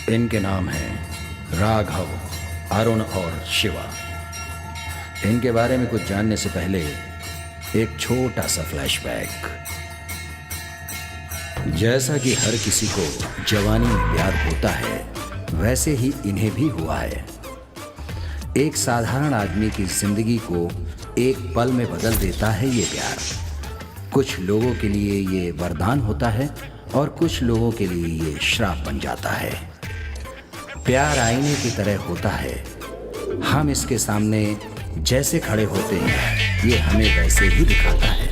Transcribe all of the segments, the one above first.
इनके नाम हैं राघव, अरुण और शिवा। इनके बारे में कुछ जानने से पहले एक छोटा सा फ्लैशबैक। जैसा कि हर किसी को जवानी में प्यार होता है, वैसे ही इन्हें भी हुआ है। एक साधारण आदमी की जिंदगी को एक पल में बदल देता है ये प्यार। कुछ लोगों के लिए ये वरदान होता है और कुछ लोगों के लिए ये श्राप बन जाता है। प्यार आईने की तरह होता है, हम इसके सामने जैसे खड़े होते हैं ये हमें वैसे ही दिखाता है।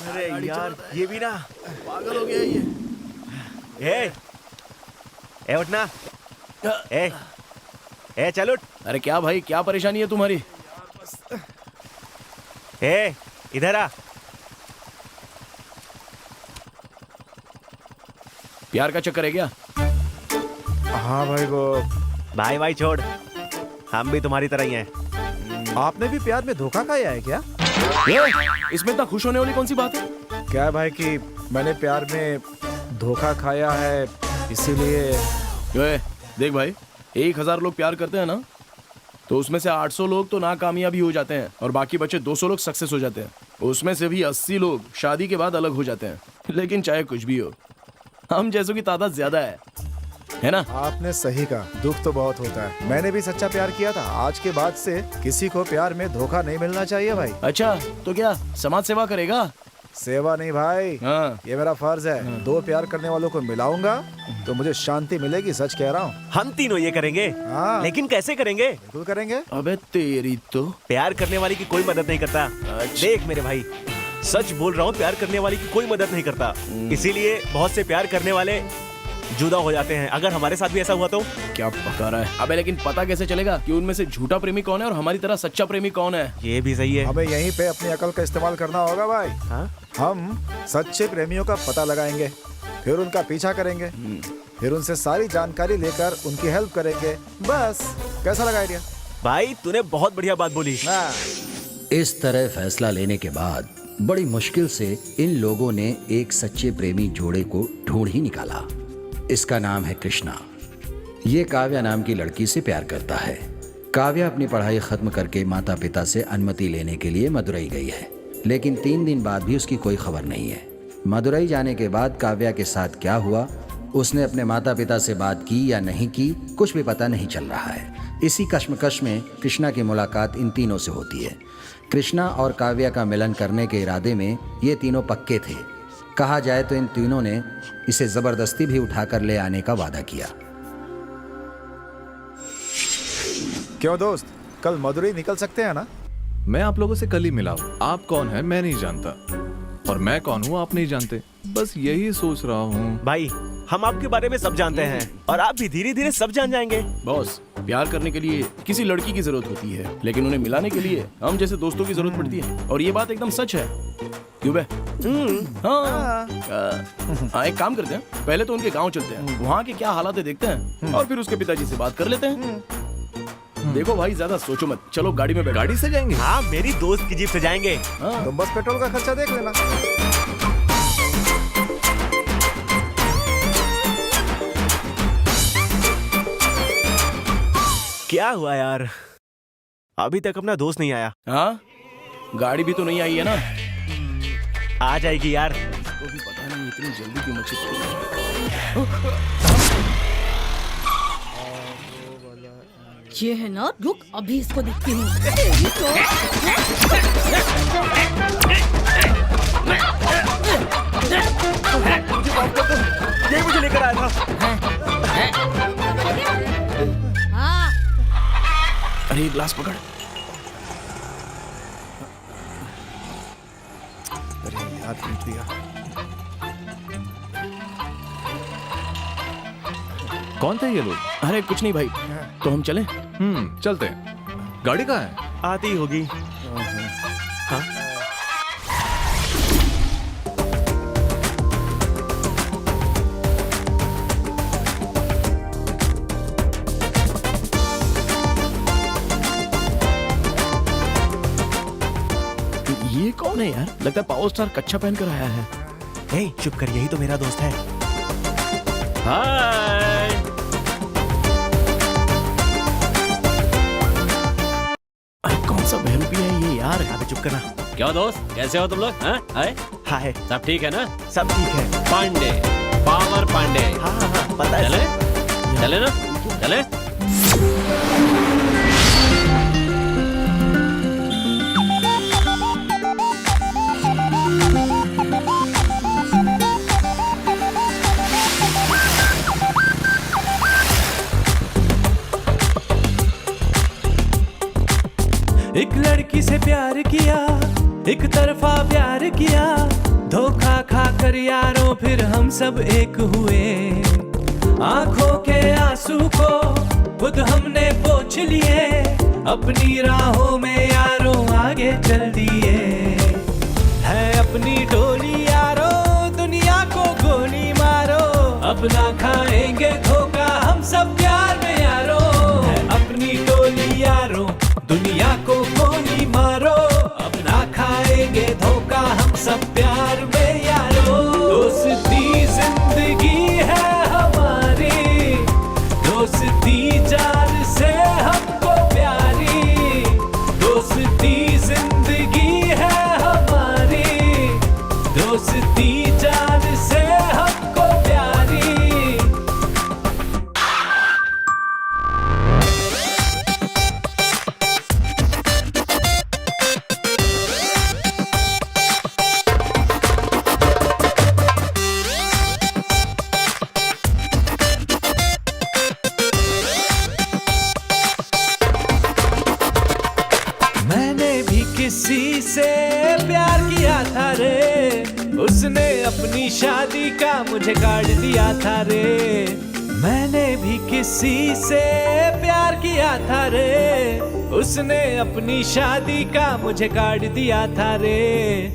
अरे यार, ये भी ना पागल हो गया ये। ए उठना। ए चल उठ। अरे क्या भाई, क्या परेशानी है तुम्हारी? इधर आ। प्यार का चक्कर है क्या? हाँ भाई, वो भाई छोड़, हम भी तुम्हारी तरह ही हैं। आपने भी प्यार में धोखा खाया है क्या? इसमें इतना खुश होने वाली कौन सी बात है? क्या है भाई कि मैंने प्यार में धोखा खाया है, इसीलिए। देख भाई, 1000 लोग प्यार करते हैं ना, तो उसमें से 800 लोग तो नाकामयाबी हो जाते हैं और बाकी बचे 200 लोग सक्सेस हो जाते हैं। उसमें से भी 80 लोग शादी के बाद अलग हो जाते हैं। लेकिन चाहे कुछ भी हो, हम जैसों की तादाद ज्यादा है ना? आपने सही कहा, दुख तो बहुत होता है। मैंने भी सच्चा प्यार किया था। आज के बाद से किसी को प्यार में धोखा नहीं मिलना चाहिए भाई। अच्छा, तो क्या समाज सेवा करेगा? सेवा नहीं भाई, हाँ। ये मेरा फर्ज है। दो प्यार करने वालों को मिलाऊंगा तो मुझे शांति मिलेगी, सच कह रहा हूँ। हम तीनों ये करेंगे। हाँ। लेकिन कैसे करेंगे? बिल्कुल करेंगे। अबे तेरी तो। प्यार करने वाली की कोई मदद नहीं करता। देख मेरे भाई, सच बोल रहा हूँ, प्यार करने वाली की कोई मदद नहीं करता। इसीलिए बहुत से प्यार करने वाले जुदा हो जाते हैं। अगर हमारे साथ भी ऐसा हुआ तो? क्या पका रहा है? अबे लेकिन पता कैसे चलेगा कि उनमें से झूठा प्रेमी कौन है और हमारी तरह सच्चा प्रेमी कौन है? ये भी सही है। हमें यहीं पे अपनी अकल का इस्तेमाल करना होगा भाई। हाँ? हम सच्चे प्रेमियों का पता लगाएंगे, फिर उनका पीछा करेंगे, फिर उनसे सारी जानकारी लेकर उनकी हेल्प करेंगे। बस, कैसा लगा आइडिया? भाई तूने बहुत बढ़िया बात बोली। हाँ। इस तरह फैसला लेने के बाद बड़ी मुश्किल से इन लोगों ने एक सच्चे प्रेमी जोड़े को ढूंढ ही निकाला। इसका नाम है कृष्णा। ये काव्या नाम की लड़की से प्यार करता है। काव्या अपनी पढ़ाई खत्म करके माता पिता से अनुमति लेने के लिए मदुरई गई है, लेकिन 3 दिन बाद भी उसकी कोई खबर नहीं है। मदुरई जाने के बाद काव्या के साथ क्या हुआ, उसने अपने माता पिता से बात की या नहीं की, कुछ भी पता नहीं चल रहा है। इसी कश्मकश में कृष्णा की मुलाकात इन तीनों से होती है। कृष्णा और काव्या का मिलन करने के इरादे में ये तीनों पक्के थे। कहा जाए तो इन तीनों ने इसे जबरदस्ती भी उठाकर ले आने का वादा किया। क्यों दोस्त, कल मदुरई निकल सकते हैं ना? मैं आप लोगों से कल ही मिला हूँ। आप कौन है मैं नहीं जानता, और मैं कौन हूँ आप नहीं जानते। बस यही सोच रहा हूँ। भाई हम आपके बारे में सब जानते हैं और आप भी धीरे धीरे सब जान जाएंगे। बॉस, प्यार करने के लिए किसी लड़की की जरूरत होती है, लेकिन उन्हें मिलाने के लिए हम जैसे दोस्तों की जरूरत पड़ती है। और ये बात एकदम सच है। क्यों बे? हाँ। एक काम करते हैं, पहले तो उनके गांव चलते हैं, वहाँ के क्या हालात है देखते हैं, और फिर उसके पिताजी से बात कर लेते हैं। देखो भाई, ज्यादा सोचो मत, चलो गाड़ी में बैठो। गाड़ी से जाएंगे? हाँ, मेरी दोस्त की जीप से जाएंगे। तो बस पेट्रोल का खर्चा देख लेना। क्या हुआ यार, अभी तक अपना दोस्त नहीं आया? हाँ, गाड़ी भी तो नहीं आई है ना। आ जाएगी यार। इसको भी पता नहीं इतनी जल्दी क्यों मच्छी पकड़ी है। ये है ना, रुक अभी इसको देखती हूँ। तेरी तो ये मुझे लेकर आया था। हाँ। अरे ग्लास पकड़। अरे याद नहीं दिया। कौन थे ये लोग? अरे कुछ नहीं भाई, तो हम चलें? चलते हैं। गाड़ी कहाँ है? आती होगी। हाँ ये कौन है यार? लगता है पावर स्टार कच्चा पहन कर आया है। ए, चुप कर, यही तो मेरा दोस्त है। हाय। अरे कौन सा बहरूपिया है ये यार? अबे चुप करना। क्या दोस्त, कैसे हो तुम लोग? हाँ हाय, हाय, सब ठीक है ना? सब ठीक है। पांडे, पावर पांडे। हाँ हाँ हाँ, पता है। चले चले ना, चले। एक लड़की से प्यार किया, एक तरफा प्यार किया, धोखा खा कर यारों फिर हम सब एक हुए। आंखों के आंसू को खुद हमने पोंछ लिए, अपनी राहों में यारों आगे चल दिए। है अपनी डोली यारों, दुनिया को गोली मारो, अपना खाएंगे धोखा हम सब प्यार में यारों। है अपनी डोली यारों, दुनिया को गोली मारो, अपना खाएंगे धोखा हम सब प्यार में यारो। दोस्ती जिंदगी है हमारी, दोस्ती जान से हमको प्यारी। दोस्ती जिंदगी है हमारी, दोस्ती जान से हमको प्यारी। मैंने भी किसी से प्यार किया था रे, उसने अपनी शादी का मुझे कार्ड दिया था रे। मैंने भी किसी से प्यार किया था रे, उसने अपनी शादी का मुझे कार्ड दिया था रे।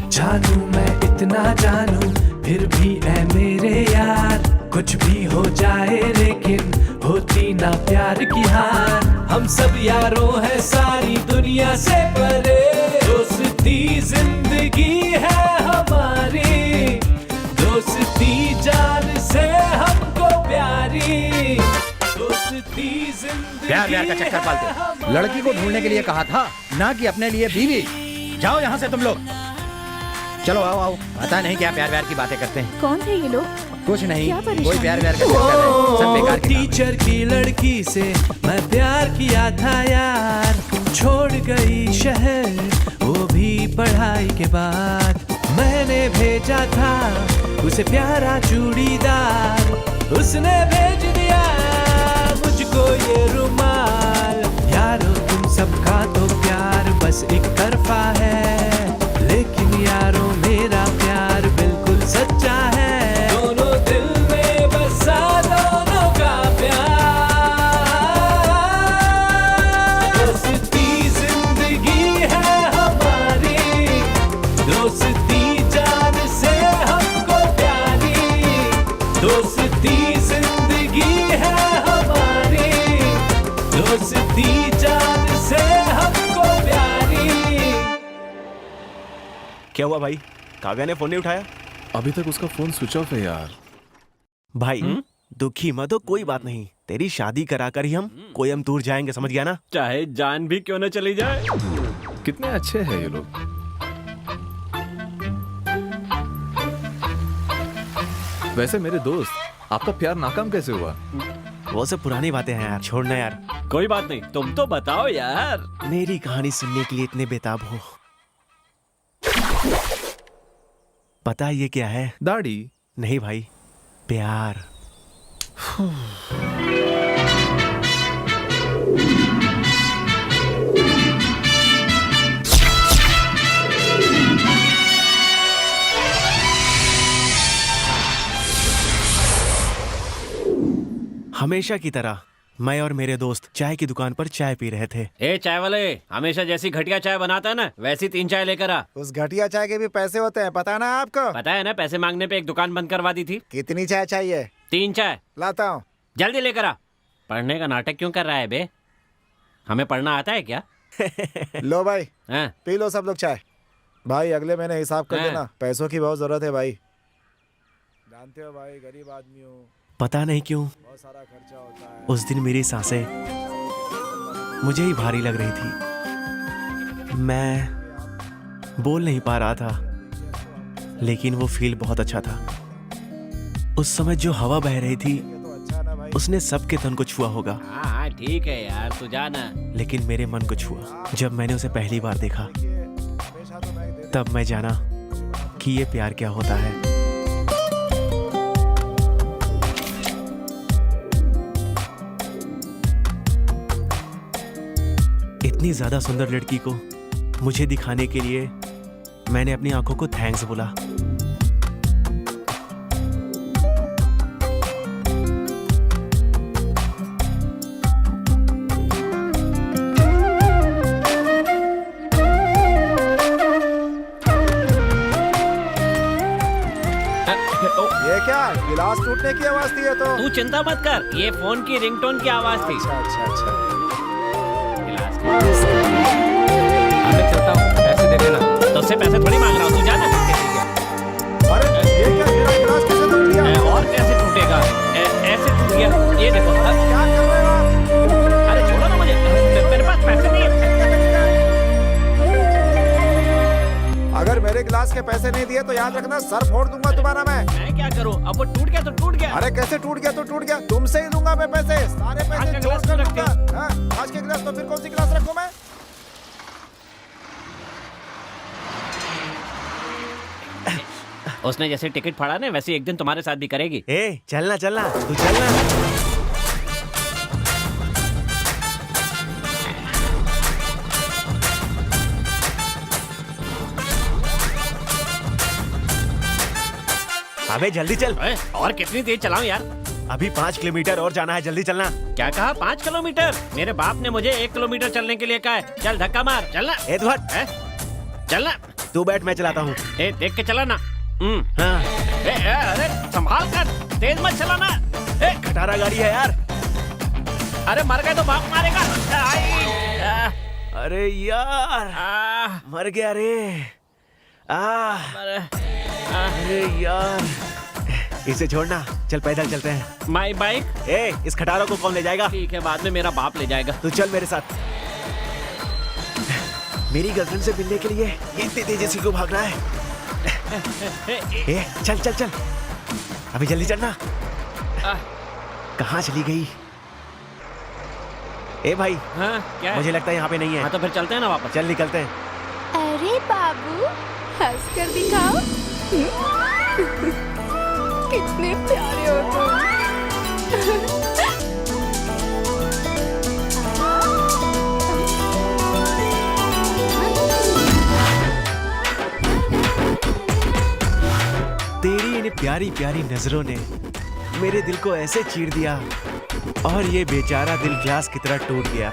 जानू मैं इतना जानू, फिर भी ऐ मेरे यार, कुछ भी हो जाए लेकिन होती ना प्यार की हार। हम सब यारों हैं सारी दुनिया से परे, दोस्ती जिंदगी है हमारी, दोस्ती जान से हमको प्यारी। दोस्ती जिंदगी प्यार व्यार का चक्कर पालते, लड़की को ढूंढने के लिए कहा था, ना कि अपने लिए बीवी। जाओ यहाँ से तुम लोग, चलो आओ आओ। पता नहीं क्या प्यार व्यार की बातें करते हैं। कौन है ये लोग? कुछ नहीं, क्या परेशानी? कोई प्यार व्यार का चक्कर है, सब बेकार के काम है। टीचर की लड़की से मैं प्यार किया था यार, छोड़ गई शहर वो भी पढ़ाई के बाद। मैंने भेजा था उसे प्यारा चूड़ीदार, उसने भेज दिया मुझको ये रुमाल। यारो तुम सबका तो प्यार बस एक तरफा है, लेकिन यारो मेरा प्यार बिल्कुल सच्चा है। दोनों दिल में बसा दोनों का प्यार, दोस्ती जिंदगी है हमारी, दोस्ती जान से हमको प्यारी। दोस्ती जिंदगी है हमारी, दोस्ती जान से हमको प्यारी। क्या हुआ भाई? काव्या ने फोन नहीं उठाया? अभी तक उसका फोन स्विच ऑफ है यार। भाई दुखी मत हो, कोई बात नहीं। तेरी शादी करा कर ही हम कोयम्बतूर जाएंगे, समझ गया ना? चाहे जान भी क्यों न चली जाए। कितने अच्छे हैं ये लोग। वैसे मेरे दोस्त, आपका प्यार नाकाम कैसे हुआ? वो सब पुरानी बातें हैं यार, छोड़ना यार। कोई बात नहीं, तुम तो बताओ यार। मेरी कहानी सुनने के लिए इतने बेताब हो। पता है ये क्या है? दाढ़ी? नहीं भाई, प्यार। हमेशा की तरह मैं और मेरे दोस्त चाय की दुकान पर चाय पी रहे थे। ए चाय वाले, हमेशा जैसी घटिया चाय बनाता है ना, वैसी 3 चाय लेकर आ। उस घटिया चाय के भी पैसे होते हैं, पता ना आपको? पता है ना, पैसे मांगने पे एक दुकान बंद करवा दी थी। कितनी चाय चाहिए? 3 चाय लाता हूँ। जल्दी लेकर आ। पढ़ने का नाटक क्यों कर रहा है बे? हमें पढ़ना आता है क्या? लो भाई, हाँ? पी लो सब लोग चाय। भाई अगले महीने हिसाब कर हाँ। देना, पैसों की बहुत जरूरत है भाई। जानते हो भाई, गरीब आदमी हूँ, पता नहीं क्यों बहुत सारा खर्चा होता है। उस दिन मेरी सांसें मुझे ही भारी लग रही थी। मैं बोल नहीं पा रहा था, लेकिन वो फील बहुत अच्छा था। उस समय जो हवा बह रही थी तो अच्छा है ना भाई। उसने सबके तन को छुआ होगा, हाँ ठीक है यार, तू जाना। लेकिन मेरे मन को छुआ। जब मैंने उसे पहली बार देखा हमेशा तो मैं दे तब मैं जाना कि ये प्यार क्या होता है। इतनी ज्यादा सुंदर लड़की को मुझे दिखाने के लिए मैंने अपनी आंखों को थैंक्स बोला। ये क्या, गिलास टूटने की आवाज थी ये तो। तू चिंता मत कर, ये फोन की रिंगटोन की आवाज थी। अच्छा अच्छा अच्छा। गिलास मैं चलता हूँ, पैसे दे देना। तो उससे पैसे थोड़ी मांग रहा हूँ, तू जाना। अरे ये क्या, मेरा गिलास कैसे टूट गया? और कैसे टूटेगा? ऐसे टूट गया, ये देखो। क्या कर रहे हो आप? अरे छोड़ो ना मुझे, मेरे पास पैसे नहीं है। अगर मेरे गिलास के पैसे नहीं दिए तो याद रखना, सर फोड़ दूंगा तुम्हारा मैं। मैं क्या करूँ? अब वो टूट गया तो टूट गया। अरे कैसे टूट गया तो टूट गया, तुमसे ही लूंगा मैं पैसे, सारे आज पैसे का जोड़ गिलास कर तो लूंगा। हाँ, आज के गिलास तो फिर कौन सी गिलास रखूं मैं? उसने जैसे टिकट फाड़ा ना, वैसे एक दिन तुम्हारे साथ भी करेगी। ए चलना चलना, तू चलना। अबे जल्दी चल। और कितनी तेज चलाऊं यार? अभी 5 किलोमीटर और जाना है, जल्दी चलना। क्या कहा? 5 किलोमीटर? मेरे बाप ने मुझे 1 किलोमीटर चलने के लिए कहा है। चल धक्का मार, चलना। ए तू हट। चलना। तू बैठ, मैं चलाता हूँ। देख के चला ना। हाँ। अरे संभाल कर, तेज मत चलाना। खटारा गाड़ी है यार। अरे मर गए तो बाप मारेगा। आई, अरे यार, मर गया रे। अरे यार, इसे छोड़ना, चल पैदल चलते हैं। My bike? इस खटारा को कौन ले जाएगा? ठीक है, बाद में मेरा बाप ले जाएगा। तू चल मेरे साथ। मेरी गर्लफ्रेंड से मिलने के लिए ये इतनी तेजी से क्यों भाग रहा है? चल चल चल, अभी जल्दी चलना। कहाँ चली गई? भाई, हाँ क्या है? मुझे लगता है यहाँ पे नहीं है। हाँ तो फिर चलते हैं ना वापस। चल निकलते हैं। अरे बाबू, हंस कर दिखाओ। कितने प्यारे हो तुम। तेरी इन प्यारी प्यारी नजरों ने मेरे दिल को ऐसे चीर दिया, और ये बेचारा दिल ग्लास की तरह टूट गया।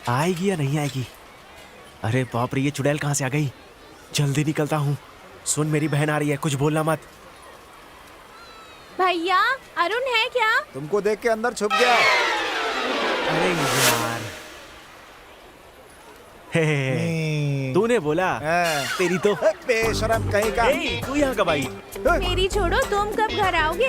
आएगी या नहीं आएगी? अरे बाप रे, ये चुड़ैल कहाँ से आ गई? जल्दी निकलता हूँ। सुन, मेरी बहन आ रही है, कुछ बोलना मत। भैया, अरुण है क्या? तुमको देख के अंदर छुप गया। अरे यार, तूने बोला। तेरी तो बेशरम कहीं का। तू यहाँ कब आई? मेरी छोड़ो, तुम कब घर आओगे?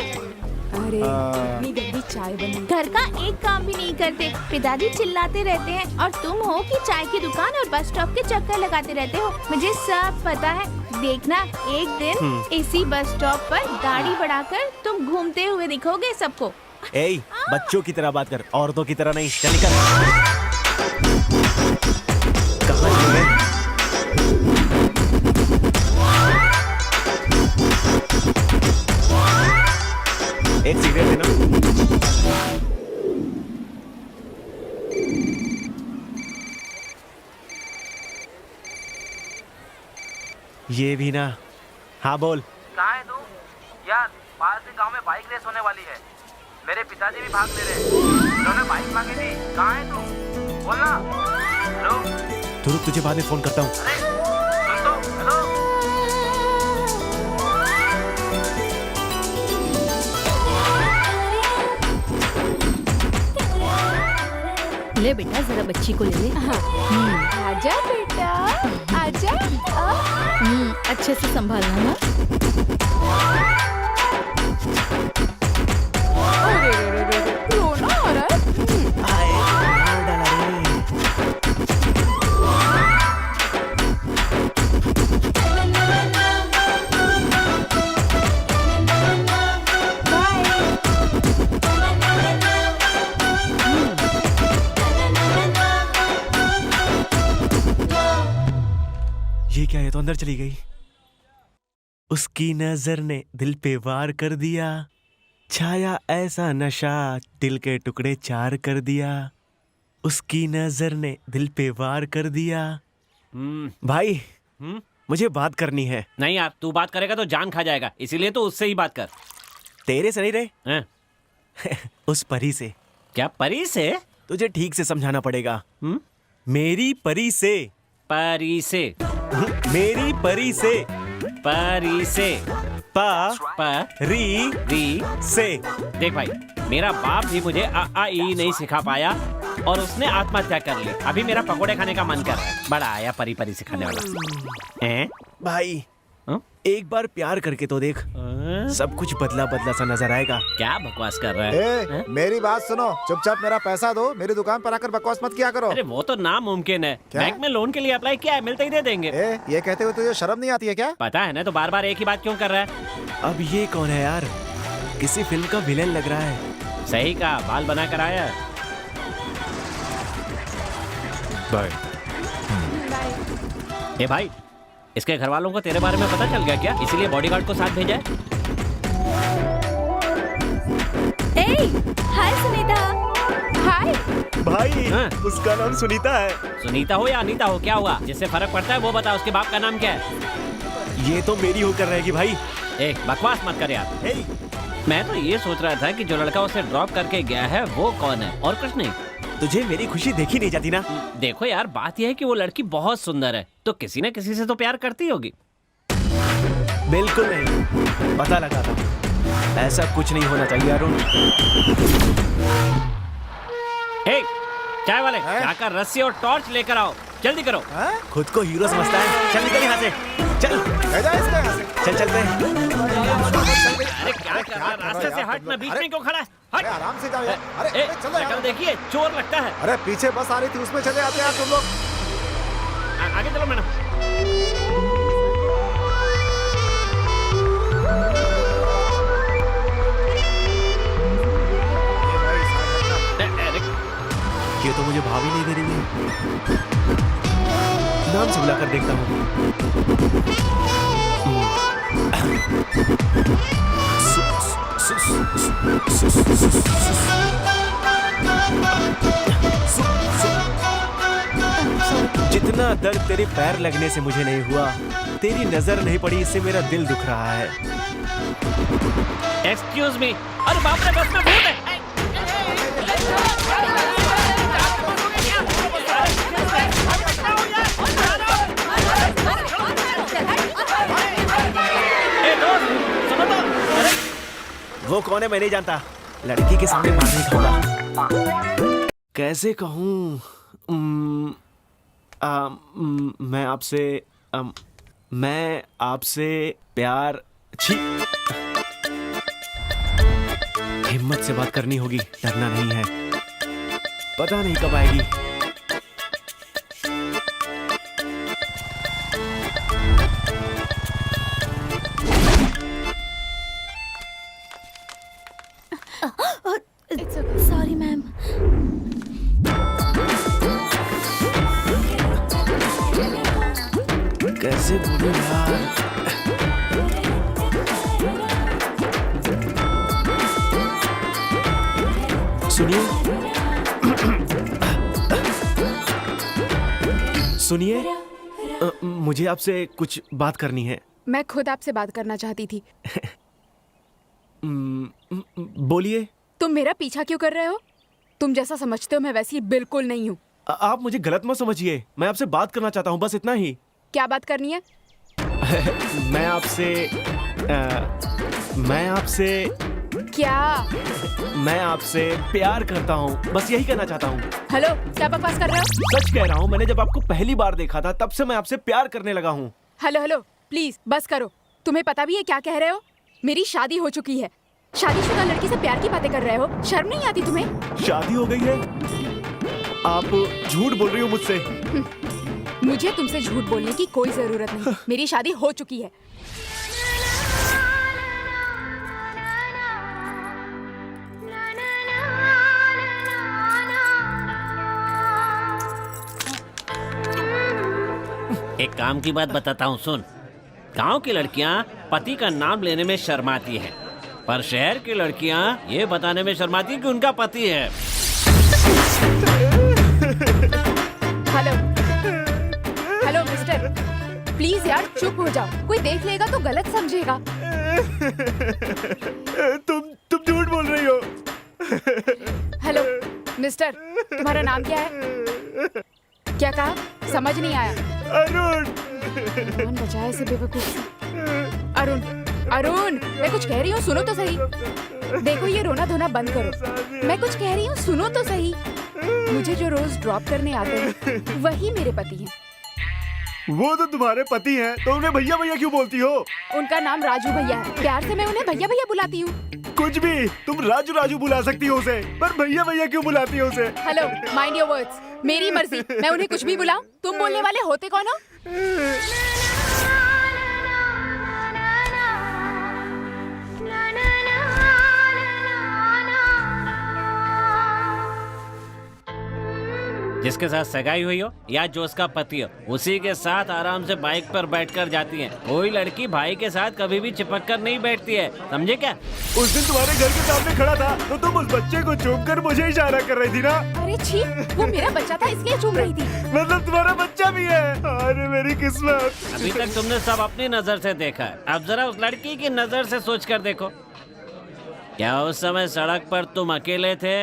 अरे इतनी गंदी चाय बनी, घर का एक काम भी नहीं करते। पिताजी चिल्लाते रहते हैं और तुम हो कि चाय की दुकान और बस स्टॉप के चक्कर लगाते रहते हो। मुझे सब पता है। देखना, एक दिन इसी बस स्टॉप पर गाड़ी बढ़ाकर तुम घूमते हुए दिखोगे सबको। बच्चों की तरह बात कर, औरतों की तरह नहीं। चल निकल। कहाँ चले गए? एक सिगरेट देना। ये भी ना। हाँ बोल। कहाँ है तू? यार पास के गांव में बाइक रेस होने वाली है। मेरे पिताजी भी भाग ले रहे हैं। उन्होंने बाइक मांगी थी। कहाँ है तू? बोलना। हेलो। तो रुक, तुझे बाद में फोन करता हूँ। अरे सुन तो। हेलो। ले बेटा जरा बच्ची को ले ले। आजा बेटा आजा। अच्छे से संभालना ना। अरे रोना आ रहा है। आए, मार डाला रे। ये क्या है? तो अंदर चली गई। उसकी नजर ने दिल पे वार कर दिया, छाया ऐसा नशा दिल के टुकड़े चार कर दिया। उसकी नजर ने दिल पे वार कर दिया। भाई मुझे बात करनी है। नहीं यार, तू बात करेगा तो जान खा जाएगा, इसीलिए तो उससे ही बात कर। तेरे से नहीं रे, हैं? उस परी से। क्या परी से? तुझे ठीक से समझाना पड़ेगा। मेरी परी से। परी से। मेरी परी से। परी से। री से। देख भाई, मेरा बाप भी मुझे आ ई नहीं सिखा पाया और उसने आत्महत्या कर ली। अभी मेरा पकोड़े खाने का मन कर रहा है। बड़ा आया परी परी सिखाने वाला। हैं? भाई एक बार प्यार करके तो देख, सब कुछ बदला बदला सा नजर आएगा। क्या बकवास कर रहा है? मेरी बात सुनो, चुपचाप मेरा पैसा दो, मेरी दुकान पर आकर बकवास मत किया करो। अरे वो तो नामुमकिन है। बैंक में लोन के लिए अप्लाई किया है, मिलते ही दे देंगे। ये कहते हुए तुझे शर्म नहीं आती है क्या? पता है ना, तो बार बार एक ही बात क्यों कर रहा है? अब ये कौन है यार? किसी फिल्म का विलेन लग रहा है। सही कहा, बाल बना कर आया। बाय। ए भाई, इसके घर वालों को तेरे बारे में पता चल गया क्या? इसीलिए बॉडीगार्ड को साथ भेजा है। हाय सुनीता। हाय भाई हाँ? उसका नाम सुनीता है। सुनीता हो या अनीता हो, क्या हुआ? जिससे फर्क पड़ता है वो बता। उसके बाप का नाम क्या है? ये तो मेरी होकर रहेगी भाई। एक बकवास मत कर यार। मैं तो ये सोच रहा था कि जो लड़का उसे ड्रॉप करके गया है वो कौन है, और कुछ नहीं। तुझे मेरी खुशी देखी नहीं जाती ना? देखो यार, बात यह है कि वो लड़की बहुत सुंदर है, तो किसी न किसी से तो प्यार करती होगी। बिल्कुल नहीं, पता लगा था। ऐसा कुछ नहीं होना चाहिए अरुण। हे, चाय वाले, जाकर रस्सी और टॉर्च लेकर आओ, जल्दी करो। खुद को हीरो समझता है। चल निकल यहाँ से, चल चल चलते हैं। अरे क्या कर रहा है? रास्ते से हट ना, बीच में क्यों खड़ा है? हट। आराम से जाओ यार। अरे ए, चलो शक्ल देखिए, चोर लगता है। अरे पीछे बस आ रही थी, उसमें चले आते यार तुम लोग। आगे चलो मैडम। ये तो मुझे भाव ही नहीं दे रही है। नाम से बुलाकर देखता हूँ। जितना दर्द तेरे पैर लगने से मुझे नहीं हुआ, तेरी नजर नहीं पड़ी इससे मेरा दिल दुख रहा है। Excuse me. अरे बाप रे, बस में भूत है। वो कौन है मैं नहीं जानता। लड़की के सामने मार नहीं खाऊंगा। कैसे कहूँ? मैं आपसे प्यार। छी, हिम्मत से बात करनी होगी, डरना नहीं है। पता नहीं कब आएगी। Sorry ma'am. कैसे बोलूं यार? सुनिए सुनिए। मुझे आपसे कुछ बात करनी है। मैं खुद आपसे बात करना चाहती थी। बोलिए। तुम मेरा पीछा क्यों कर रहे हो? तुम जैसा समझते हो मैं वैसी बिल्कुल नहीं हूँ। आप मुझे गलत मत समझिए, मैं आपसे बात करना चाहता हूँ, बस इतना ही। क्या बात करनी है? मैं आपसे क्या? मैं आपसे प्यार करता हूँ, बस यही कहना चाहता हूँ। हेलो, क्या बकवास कर रहे हो? सच कह रहा हूँ, मैंने जब आपको पहली बार देखा था तब से मैं आपसे प्यार करने लगा हूँ। हेलो हेलो, प्लीज बस करो। तुम्हें पता भी है क्या कह रहे हो? मेरी शादी हो चुकी है। शादीशुदा लड़की से प्यार की बातें कर रहे हो? शर्म नहीं आती तुम्हें? शादी हो गई है? आप झूठ बोल रही हो मुझसे। मुझे तुमसे झूठ बोलने की कोई जरूरत नहीं। मेरी शादी हो चुकी है। एक काम की बात बताता हूँ, सुन। गांव की लड़कियां पति का नाम लेने में शर्माती हैं, पर शहर की लड़कियां ये बताने में शर्माती हैं कि उनका पति है। हेलो हेलो मिस्टर, प्लीज यार चुप हो जाओ। कोई देख लेगा तो गलत समझेगा। तुम झूठ बोल रही हो। हेलो मिस्टर, तुम्हारा नाम क्या है? क्या कहा? समझ नहीं आया। अरुण। कौन बचाया इसे बेवकूफ से? अरुण, अरुण, मैं कुछ कह रही हूँ, सुनो तो सही। देखो ये रोना धोना बंद करो। मैं कुछ कह रही हूँ, सुनो तो सही। मुझे जो रोज ड्रॉप करने आते हैं वही मेरे पति हैं। वो तो तुम्हारे पति हैं, तो उन्हें भैया भैया क्यों बोलती हो? उनका नाम राजू भैया है। प्यार से मैं उन्हें भैया भैया बुलाती हूँ। कुछ भी, तुम राजू राजू बुला सकती हो उसे, पर भैया भैया क्यों बुलाती हो उसे? Hello, mind your words. मेरी मर्जी, मैं उन्हें कुछ भी बुलाऊं। तुम बोलने वाले होते कौन हो? जिसके साथ सगाई हुई हो या जो उसका पति हो, उसी के साथ आराम से बाइक पर बैठकर जाती है। कोई लड़की भाई के साथ कभी भी चिपक कर नहीं बैठती है, समझे क्या? उस दिन तुम्हारे घर के सामने खड़ा था तो तुम उस बच्चे को चूम कर मुझे इशारा कर रही थी ना? अरे छी, वो मेरा बच्चा था इसलिए चूम रही थी। मतलब तुम्हारा बच्चा भी है? अरे मेरी किस्मत। अभी तक तुमने सब अपनी नजर से देखा है, अब जरा उस लड़की की नजर से सोच कर देखो। क्या उस समय सड़क पर तुम अकेले थे?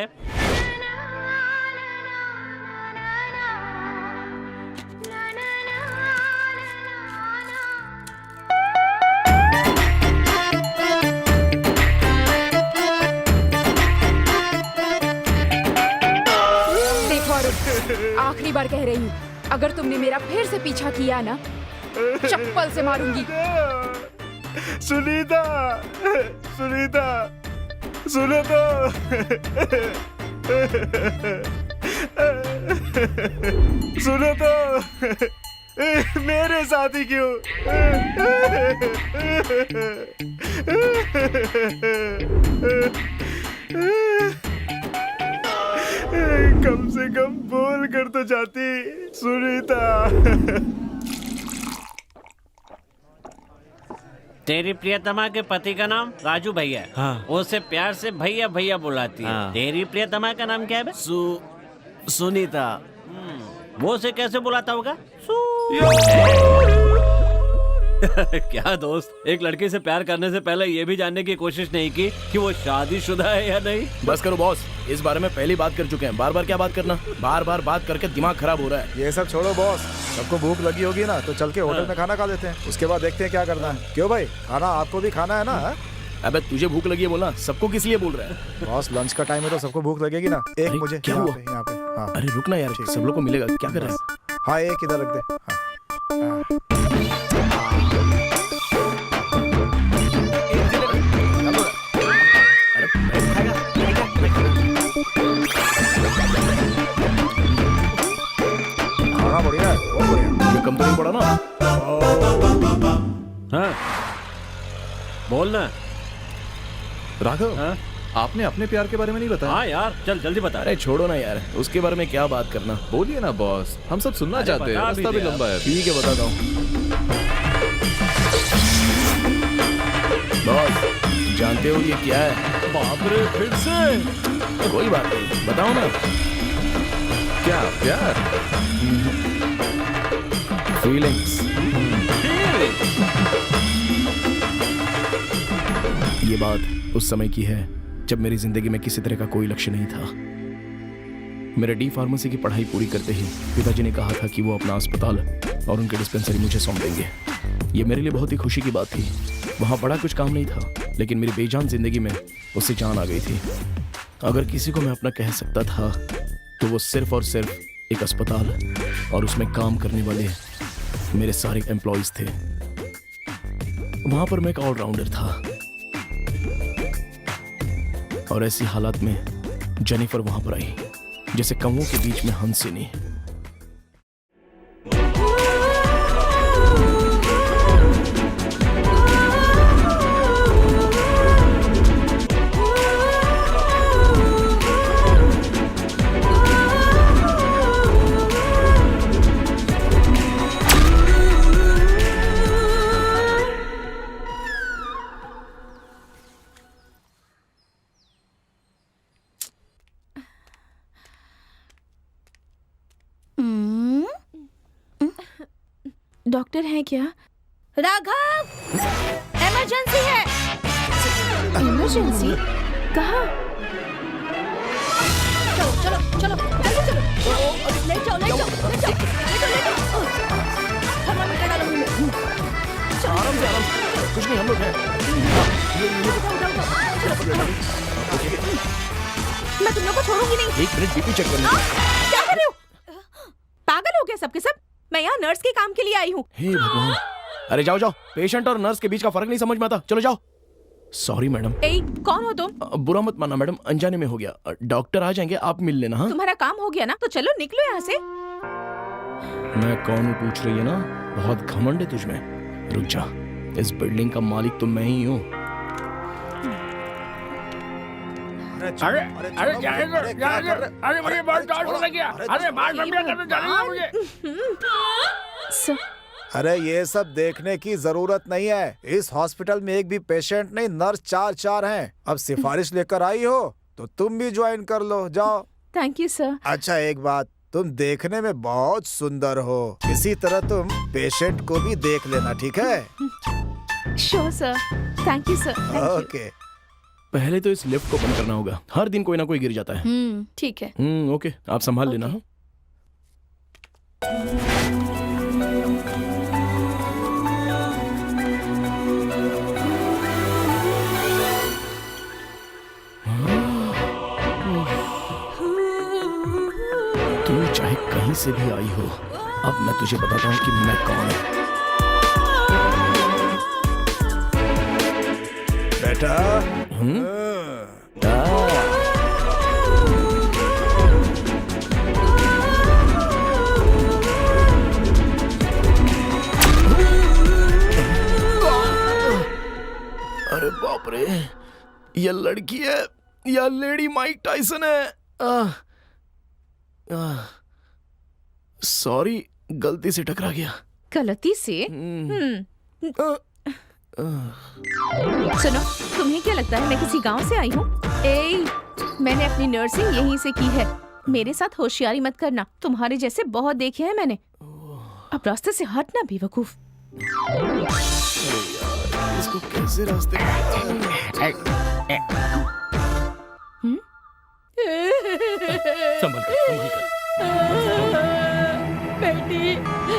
आखिरी बार कह रही हूँ, अगर तुमने मेरा फिर से पीछा किया ना, चप्पल से मारूंगी। सुनीता, सुनीता, सुनो तो। सुनो तो, मेरे साथ ही क्यों? कम से कम बोल कर तो जाती सुनीता। तेरी प्रियतमा के पति का नाम राजू भैया है। हाँ। वो उसे प्यार से भैया भैया बुलाती है। हाँ। तेरी प्रियतमा का नाम क्या है बे? सुनीता। वो उसे कैसे बुलाता होगा? क्या दोस्त, एक लड़की से प्यार करने से पहले ये भी जानने की कोशिश नहीं की कि वो शादीशुदा है या नहीं? बस करो बॉस, इस बारे में पहली बात कर चुके हैं। बार बार क्या बात करना? बार बार बात करके दिमाग खराब हो रहा है। ये सब छोड़ो बॉस, सबको भूख लगी होगी ना, तो चल के होटल में खाना खा लेते हैं, उसके बाद देखते हैं क्या करना है। क्यों भाई, खाना आपको भी खाना है ना? अबे तुझे भूख लगी है बोलना, सबको किस लिए बोल रहा है? बॉस लंच का टाइम है तो सबको भूख लगेगी ना। एक अरे, मुझे क्या यहाँ हुआ? पे, यहाँ पे। हाँ अरे रुकना यार, सब लोग को मिलेगा। क्या कर रहा है? हाँ, एक इधर रख दे। हाँ। खाना बढ़िया है, बहुत बढ़िया। ये कम तो नहीं पड़ा ना? हाँ, बोलना। राघव, हाँ? आपने अपने प्यार के बारे में नहीं बताया? हाँ यार, चल जल्दी बता। अरे छोड़ो ना यार, उसके बारे में क्या बात करना। बोलिए ना बॉस, हम सब सुनना अरे चाहते हैं, बता रास्ता भी भी दे लंबा है। ठीक है, बताता हूँ। बॉस जानते हो ये क्या है? बाप रे, फिर से? कोई बात नहीं, बताओ ना। क्या प्यार? फीलिंग्स। ये बात उस समय की है जब मेरी जिंदगी में किसी तरह का कोई लक्ष्य नहीं था। मेरे डी फार्मेसी की पढ़ाई पूरी करते ही पिताजी ने कहा था कि वो अपना अस्पताल और उनके डिस्पेंसरी मुझे सौंप देंगे। ये मेरे लिए बहुत ही खुशी की बात थी। वहाँ बड़ा कुछ काम नहीं था, लेकिन मेरी बेजान जिंदगी में उससे जान आ गई थी। अगर किसी को मैं अपना कह सकता था तो वो सिर्फ और सिर्फ एक अस्पताल और उसमें काम करने वाले मेरे सारे एम्प्लॉयज थे। वहां पर मैं एक ऑलराउंडर था और ऐसी हालात में जेनिफर वहां पर आई जैसे कौवों के बीच में हंसिनी। डॉक्टर है क्या? राघव, इमरजेंसी है। इमरजेंसी? कहाँ? चलो चलो चलो जल्दी चलो। ले जाओ ले जाओ ले जाओ ले जाओ ले जाओ। थर्मामीटर डालो मुंह में। आराम से कुछ नहीं, हम लोग हैं। मैं तुम लोग को छोड़ूंगी नहीं। एक मिनट बीपी चेक करने। क्या कर रहे हो? पागल हो गया सबके सब? मैं यहाँ नर्स के काम के लिए आई हूँ। हे भगवान! अरे जाओ जाओ, पेशेंट और नर्स के बीच का फर्क नहीं समझ में आता। चलो जाओ। Sorry madam. ए, कौन हो तुम? बुरा मत मानना मैडम, अनजाने में हो गया। डॉक्टर आ जाएंगे, आप मिल लेना। हाँ, तुम्हारा काम हो गया ना, तो चलो निकलो यहाँ से। मैं कौन हूँ पूछ रही है ना? बहुत घमंड है तुझमें। रुक जा, इस बिल्डिंग का मालिक तो मैं ही हूँ। अरे अरे अरे मुझे बहुत डर लग गया। अरे बात समझा करने जाना मुझे। अरे ये सब देखने की जरूरत नहीं है। इस हॉस्पिटल में एक भी पेशेंट नहीं, नर्स 4 हैं। अब सिफारिश लेकर आई हो तो तुम भी ज्वाइन कर लो, जाओ। Thank you sir. अच्छा एक बात, तुम देखने में बहुत सुंदर हो, इसी तरह तुम पेशेंट को भी देख लेना, ठीक है? Sure sir, thank you sir. Okay. पहले तो इस लिफ्ट को बंद करना होगा, हर दिन कोई ना कोई गिर जाता है। ठीक है। ओके, आप संभाल लेना। तू चाहे कहीं से भी आई हो, अब मैं तुझे बताता हूँ कि मैं कौन हूँ। बेटा अरे बाप रे, ये लड़की है या लेडी माइक टाइसन है? सॉरी, गलती से टकरा गया। गलती से? सुनो, तुम्हें क्या लगता है मैं किसी गांव से आई हूँ? मैंने अपनी नर्सिंग यहीं से की है। मेरे साथ होशियारी मत करना, तुम्हारे जैसे बहुत देखे हैं मैंने। अब रास्ते से हटना बेवकूफ। इसको कैसे रास्ते संभल कर।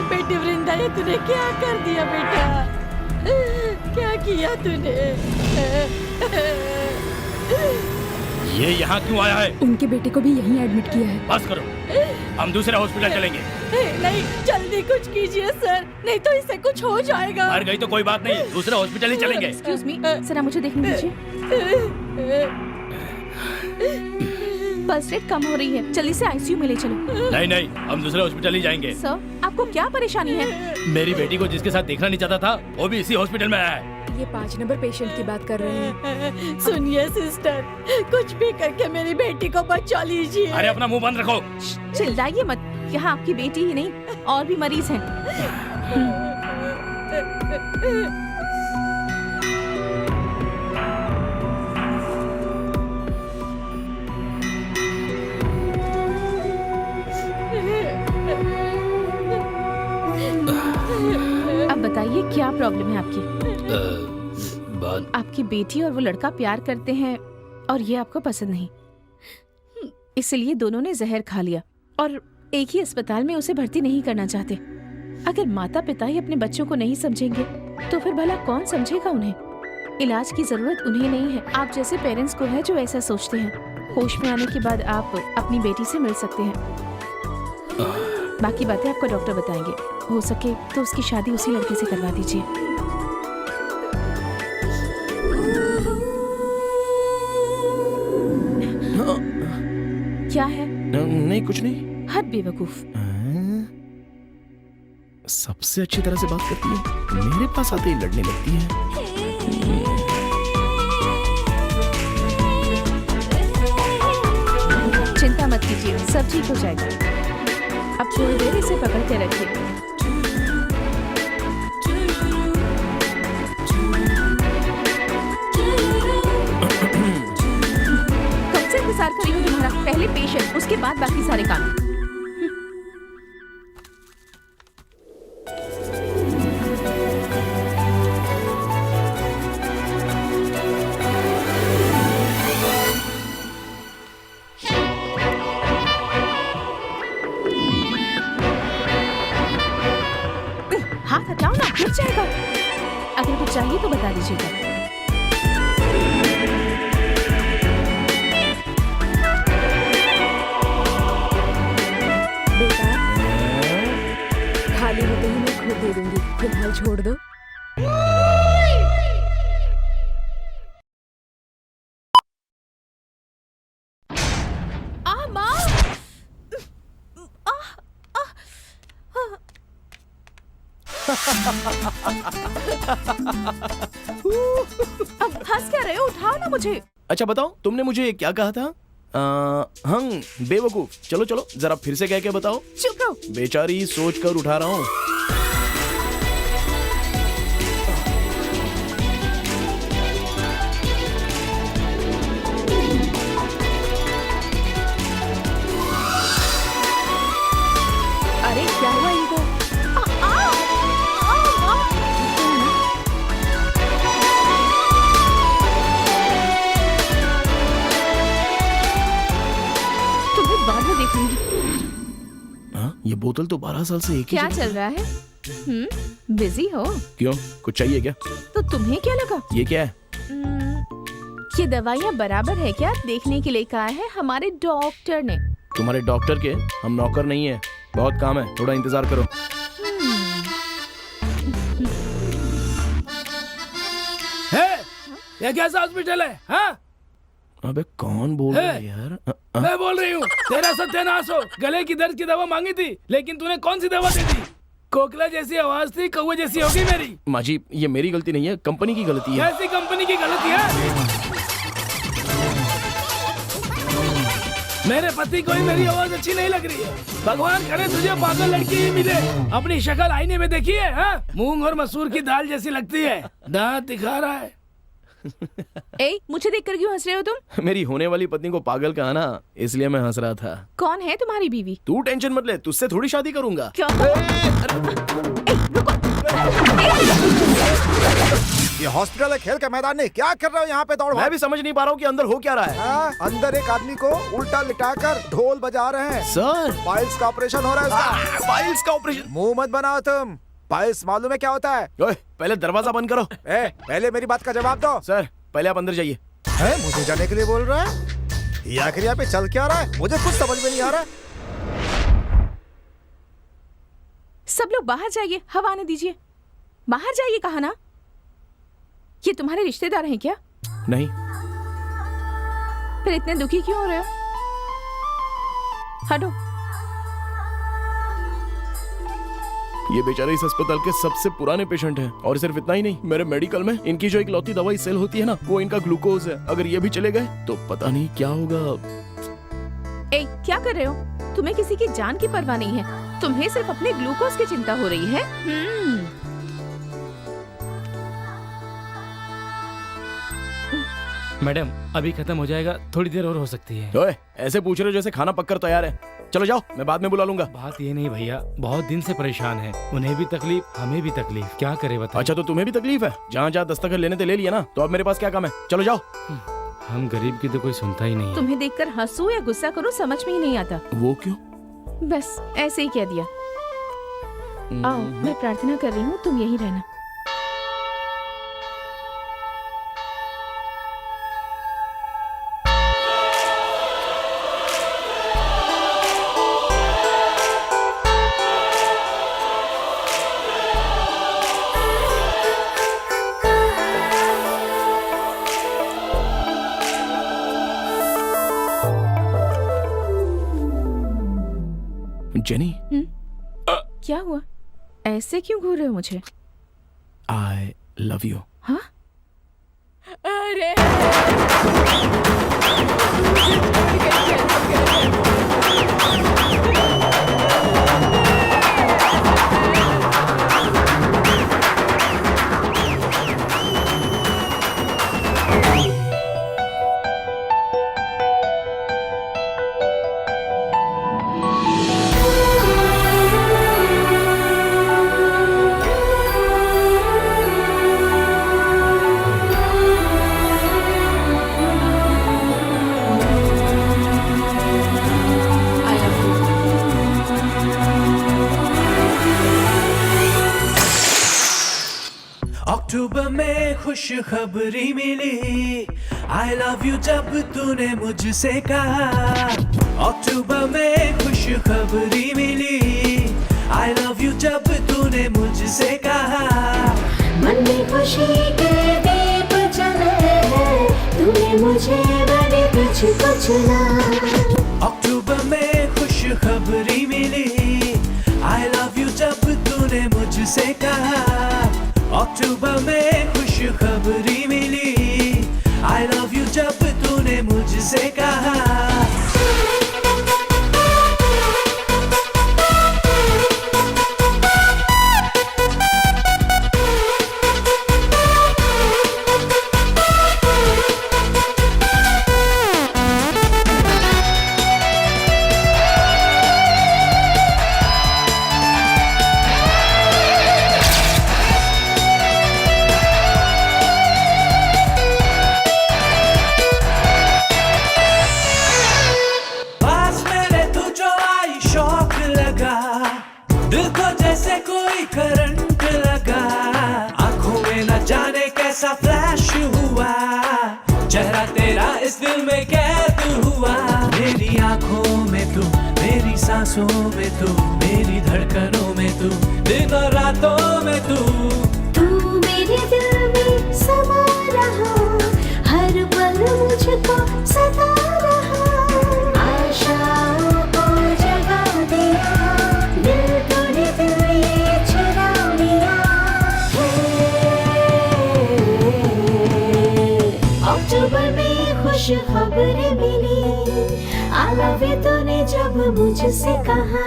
बेटी वृंदा, ये तूने क्या कर दिया बेटा? क्या किया तूने? ये यहाँ क्यों आया है? उनके बेटे को भी यहीं एडमिट किया है। बस करो, हम दूसरे हॉस्पिटल चलेंगे। नहीं, जल्दी कुछ कीजिए सर, नहीं तो इससे कुछ हो जाएगा। मर गई तो कोई बात नहीं, दूसरे हॉस्पिटल ही चलेंगे। एक्सक्यूज मी, जरा मुझे देखने दीजिए। पल्स रेट कम हो रही है, जल्दी से आईसीयू में ले चलो। नहीं, हम दूसरे हॉस्पिटल ही जाएंगे। सर, आपको क्या परेशानी है? मेरी बेटी को जिसके साथ देखना नहीं चाहता था, वो भी इसी हॉस्पिटल में आया है। ये 5 नंबर पेशेंट की बात कर रहे हैं। सुनिए सिस्टर, कुछ भी करके मेरी बेटी को बचा लीजिए। अरे अपना मुंह बंद रखो। चिल्लाइए मत, यहाँ आपकी बेटी ही नहीं और भी मरीज हैं। क्या प्रॉब्लम है आपकी? आपकी बेटी और वो लड़का प्यार करते हैं और ये आपको पसंद नहीं, इसलिए दोनों ने जहर खा लिया और एक ही अस्पताल में उसे भर्ती नहीं करना चाहते। अगर माता पिता ही अपने बच्चों को नहीं समझेंगे तो फिर भला कौन समझेगा उन्हें? इलाज की जरूरत उन्हें नहीं है, आप जैसे पेरेंट्स को है जो ऐसा सोचते हैं। होश में आने के बाद आप अपनी बेटी से मिल सकते हैं। बाकी बातें आपको डॉक्टर बताएंगे। हो सके तो उसकी शादी उसी लड़के से करवा दीजिए। क्या है? नहीं कुछ नहीं। हद बेवकूफ। सबसे अच्छी तरह से बात करती है, मेरे पास आते ही लड़ने लगती है। चिंता मत कीजिए, सब ठीक हो जाएगा। अब थोड़ी देर इसे पकड़ के रखिए। कब से इंतजार कर रही हूँ तुम्हारा। पहले पेशेंट, उसके बाद बाकी सारे काम। हाथ हटाओ ना, गिर जाएगा। अगर कुछ चाहिए तो बता दीजिएगा। बेटा, खाली होते ही मैं खुद दे दूंगी, फिलहाल छोड़ दो। माँ। अब हंस क्या रहे हो? उठाओ ना मुझे। अच्छा बताओ, तुमने मुझे क्या कहा था? बेवकूफ। चलो चलो जरा फिर से कह के बताओ। चुप रहो। बेचारी सोच कर उठा रहा हूँ। अरे क्या हुआ इनको? तुम्हें बाद में देखूंगी। हाँ, ये बोतल तो 12 साल से एक ही क्या जगह- चल रहा है? बिजी हो? क्यों, कुछ चाहिए क्या? तो तुम्हें क्या लगा? ये क्या है? ये दवाइयाँ बराबर है क्या देखने के लिए कहा है हमारे डॉक्टर ने। तुम्हारे डॉक्टर के हम नौकर नहीं है, बहुत काम है, थोड़ा इंतजार करो। ये कैसा हॉस्पिटल है? हाँ? अबे कौन बोल रहा है यार? मैं बोल रही हूँ, तेरा सत्यानाश हो। गले की दर्द की दवा मांगी थी, लेकिन तूने कौन सी दवा दे दी? कोकला जैसी आवाज थी, कौवे जैसी होगी मेरी। माँ जी, ये मेरी गलती नहीं है, कंपनी की गलती है। कैसी कंपनी की गलती है? मेरे पति को ही मेरी आवाज अच्छी नहीं लग रही है। भगवान करे तुझे पागल लड़की ही मिले। अपनी शक्ल आईने में देखी है? हाँ? मूंग और मसूर की दाल जैसी लगती है, दांत दिखा रहा है। ए, मुझे देखकर क्यों हंस रहे हो तुम? मेरी होने वाली पत्नी को पागल कहा ना, इसलिए मैं हंस रहा था। कौन है तुम्हारी बीवी? तू टेंशन मत ले, तुझसे थोड़ी शादी करूंगा। क्या? ये हॉस्पिटल है, खेल का मैदान नहीं। क्या कर रहे हो यहाँ पे दौड़? मैं भी समझ नहीं पा रहा हूँ कि अंदर हो क्या रहा है। अंदर एक आदमी को उल्टा लिटाकर ढोल बजा रहे हैं। सर, पाइल्स का ऑपरेशन हो रहा है उसका। पाइल्स का ऑपरेशन? मुंह मत बनाओ तुम। पाइल्स मालूम है क्या होता है? ओए, पहले दरवाजा बंद करो। पहले मेरी बात का जवाब दो। सर, पहले आप अंदर जाइए। मुझे जाने के लिए बोल रहा है? ये आखिर यहाँ पे चल क्या रहा है? मुझे कुछ समझ में नहीं आ रहा। सब लोग बाहर जाइए, हवा आने दीजिए। बाहर जाइए कहा ना? ये तुम्हारे रिश्तेदार हैं क्या? नहीं। फिर इतने दुखी क्यों हो रहे हो? हटो। ये बेचारे इस अस्पताल के सबसे पुराने पेशेंट हैं, और सिर्फ इतना ही नहीं, मेरे मेडिकल में इनकी जो इकलौती दवाई सेल होती है ना, वो इनका ग्लूकोज है। अगर ये भी चले गए तो पता नहीं क्या होगा। ए, क्या कर रहे हो? तुम्हें किसी की जान की परवाह नहीं है, तुम्हें सिर्फ अपने ग्लूकोज की चिंता हो रही है। मैडम अभी खत्म हो जाएगा, थोड़ी देर और हो सकती है। ओए, ऐसे पूछ रहे हो जैसे खाना पककर तैयार है। चलो जाओ, मैं बाद में बुला लूंगा। बात ये नहीं भैया, बहुत दिन से परेशान है, उन्हें भी तकलीफ हमें भी तकलीफ, क्या करे बताओ। अच्छा तो तुम्हें भी तकलीफ है? जहाँ जहाँ दस्तखत लेने थे ले लिया ना, तो अब मेरे पास क्या काम है? चलो जाओ। हम गरीब की तो कोई सुनता ही नहीं है। तुम्हें देखकर हंसू या गुस्सा करूं समझ में ही नहीं आता। वो क्यों? बस ऐसे ही कह दिया। आओ, मैं प्रार्थना कर रही हूँ, तुम यहीं रहना। जेनी, क्या हुआ? ऐसे क्यों घूर रहे हो मुझे? I love you. हाँ? अरे अक्टूबर में खुशखबरी मिली, आई लव यू जब तूने मुझसे कहा। अक्टूबर में खुशखबरी मिली, आई लव यू जब तूने मुझसे कहा। मन में खुशी के दीप जले हैं, तूने मुझे बड़े तुझको चुना। अक्टूबर में खुशखबरी मिली, आई लव यू जब तूने मुझसे कहा। अक्टूबर में खुशखबरी मिली, आई लव यू जब तूने मुझसे कहा। दिल को जैसे कोई करंट लगा, आंखों में न जाने कैसा फ्लैश हुआ, चेहरा तेरा इस दिल में कैद हुआ। मेरी आंखों में तू, मेरी सांसों में तू, मेरी धड़कनों में तू, दिनों रातों में तू। तू मेरे दिल में समा रहा, हर पल मुझको सता रहा। आशाओं को जगा दिया, दिल तोड़े दिल ये चुरा लिया। अक्टूबर में खुश खबरें मिली, आई लव यू तूने जब मुझसे कहा।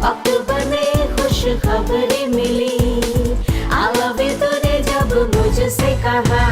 अक्टूबर में खुश खबरें मिली, आई लव यू तूने जब मुझसे कहा।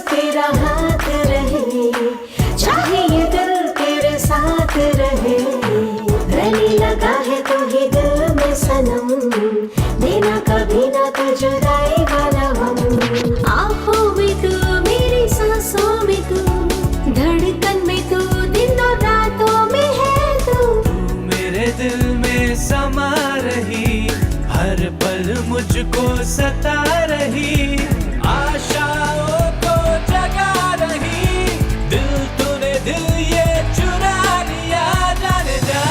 तेरा हाथ रहे, चाहे ये दिल तेरे साथ रहे। रहने लगा है तू ही दिल में सनम, देना कभी ना तो जुदाई वाला हम। आँखों में तू, मेरी सांसों में तू, धड़कन में तू, दिनों रातों दिल में समा रही, हर पल मुझको सता रही, आशाओं को जगा रही, दिल तूने दिल ये चुरा लिया, जाने जा।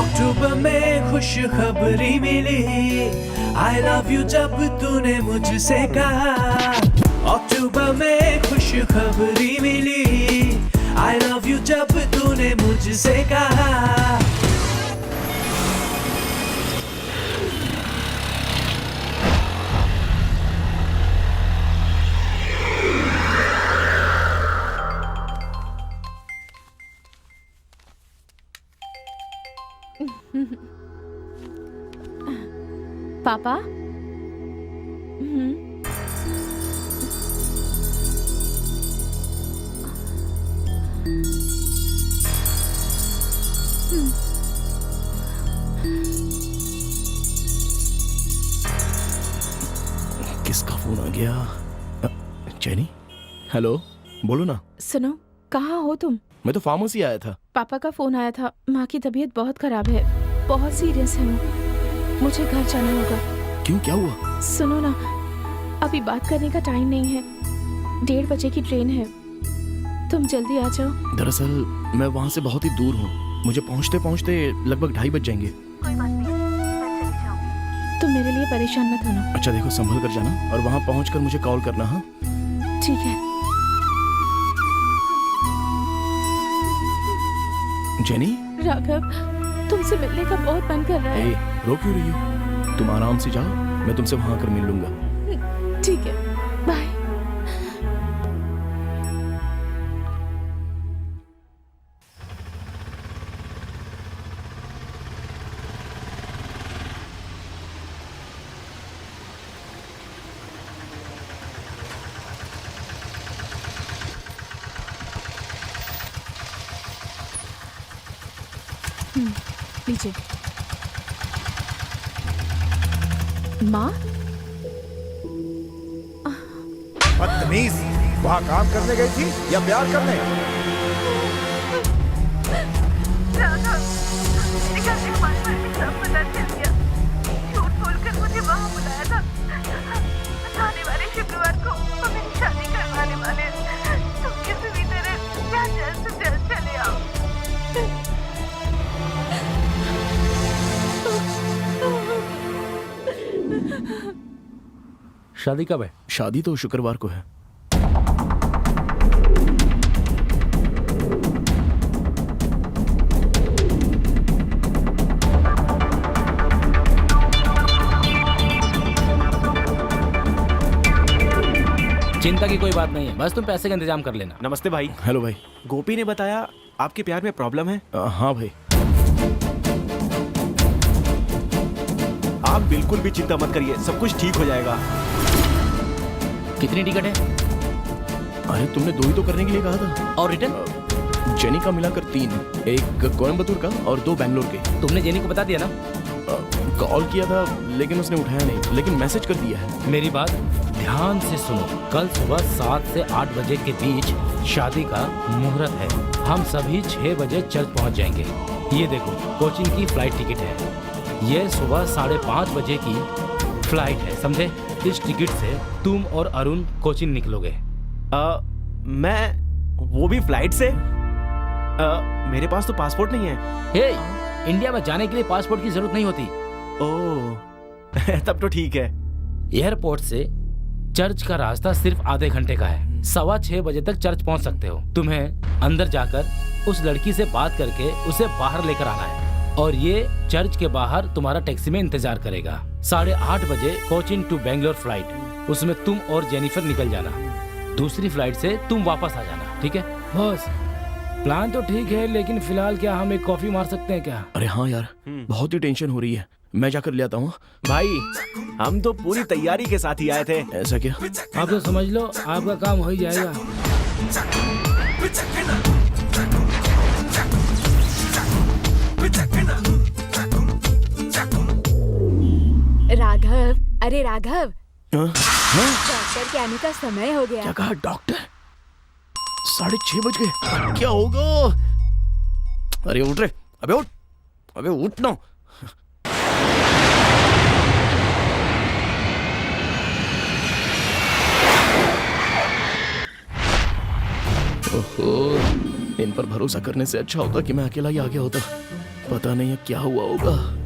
अक्टूबर में खुशखबरी मिली, I love you जब तूने मुझसे कहा। अक्टूबर में खुशखबरी मिली, I love you जब तूने मुझसे कहा। पापा? किसका फोन आ गया? जेनी, हेलो, बोलो ना। सुनो, कहाँ हो तुम? मैं तो फार्मेसी आया था। पापा का फोन आया था, माँ की तबीयत बहुत खराब है, बहुत सीरियस है वो, मुझे घर जाना होगा। क्यों, क्या हुआ? सुनो ना, अभी बात करने का टाइम नहीं है, 1:30 बजे की ट्रेन है, तुम जल्दी आ जाओ। दरअसल मैं वहाँ से बहुत ही दूर हूँ, मुझे पहुँचते पहुँचते लगभग 2:30 बज जाएंगे। तुम मेरे लिए परेशान मत होना। अच्छा देखो, संभल कर जाना और वहाँ पहुँचकर मुझे कॉल करना। हाँ ठीक है। जेनी? राघव, तुमसे मिलने का बहुत मन कर रहा है। रो क्यों रही हो? तुम आराम से जाओ, मैं तुमसे वहाँ आकर मिल लूंगा। ठीक है, बाय। लीजिए। माँ? बदतमीज, वहाँ काम करने गई थी या प्यार करने? मेरे घर के बारे में सब पता चल गया। झूठ बोलकर मुझे वहाँ बुलाया था। आने वाले शुक्रवार को हमें शादी करवाने वाले। तुम किसी भी तरह यहाँ जल्द से जल्द चले आओ। शादी कब है? शादी तो शुक्रवार को है। चिंता की कोई बात नहीं है, बस तुम पैसे का इंतजाम कर लेना। नमस्ते भाई। हेलो भाई। गोपी ने बताया आपके प्यार में प्रॉब्लम है। हाँ भाई। आप बिल्कुल भी चिंता मत करिए, सब कुछ ठीक हो जाएगा। कितनी टिकट है? अरे तुमने 2 ही तो करने के लिए कहा था। और रिटर्न? जेनी का मिलाकर 3, एक कोयम्बतूर का और 2 बैंगलोर के। तुमने जेनी को बता दिया ना? कॉल किया था लेकिन उसने उठाया नहीं, लेकिन मैसेज कर दिया है। मेरी बात ध्यान से सुनो, कल सुबह 7 से 8 बजे के बीच शादी का मुहूर्त है। हम सभी 6 बजे चर्च पहुंच जाएंगे। ये देखो, कोचिंग की फ्लाइट टिकट है, ये सुबह 5:30 बजे की फ्लाइट है, समझे? इस टिकट से तुम और अरुण कोचिंग निकलोगे। मैं वो भी फ्लाइट से? मेरे पास तो पासपोर्ट नहीं है। हे, इंडिया में जाने के लिए पासपोर्ट की जरूरत नहीं होती। ओह तब तो ठीक है। एयरपोर्ट से चर्च का रास्ता सिर्फ आधे घंटे का है। 6:15 बजे तक चर्च पहुंच सकते हो। तुम्हें अंदर जाकर उस लड़की से बात करके उसे बाहर लेकर आना है, और ये चर्च के बाहर तुम्हारा टैक्सी में इंतजार करेगा। 8:30 बजे कोचिन टू बेंगलोर फ्लाइट, उसमें तुम और जेनिफर निकल जाना। दूसरी फ्लाइट से तुम वापस आ जाना, ठीक है? बॉस, प्लान तो ठीक है, लेकिन फिलहाल क्या हम एक कॉफी मार सकते हैं क्या? अरे हाँ यार, बहुत ही टेंशन हो रही है, मैं जाकर ले आता हूँ। भाई हम तो पूरी तैयारी के साथ ही आए थे। ऐसा क्या? आप तो समझ लो, आपका काम हो ही जाएगा। राघव, अरे राघव, डॉक्टर के आने का समय हो गया। क्या कहा डॉक्टर? 6:30 बज गए, क्या होगा? अरे उठ रे, अबे उठ, अबे उठ ना। ओहो, इन पर भरोसा करने से अच्छा होता कि मैं अकेला ही आ गया होता। पता नहीं है क्या हुआ होगा।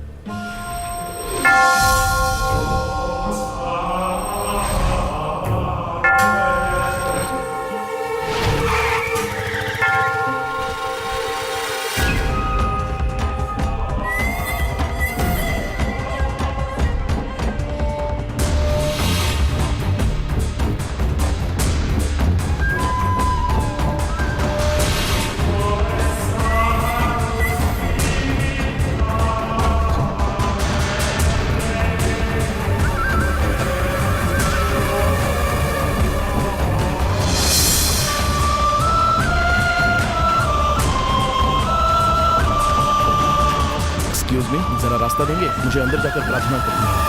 एक्सक्यूज मी, जरा रास्ता देंगे? मुझे अंदर जाकर प्रार्थना करनी है।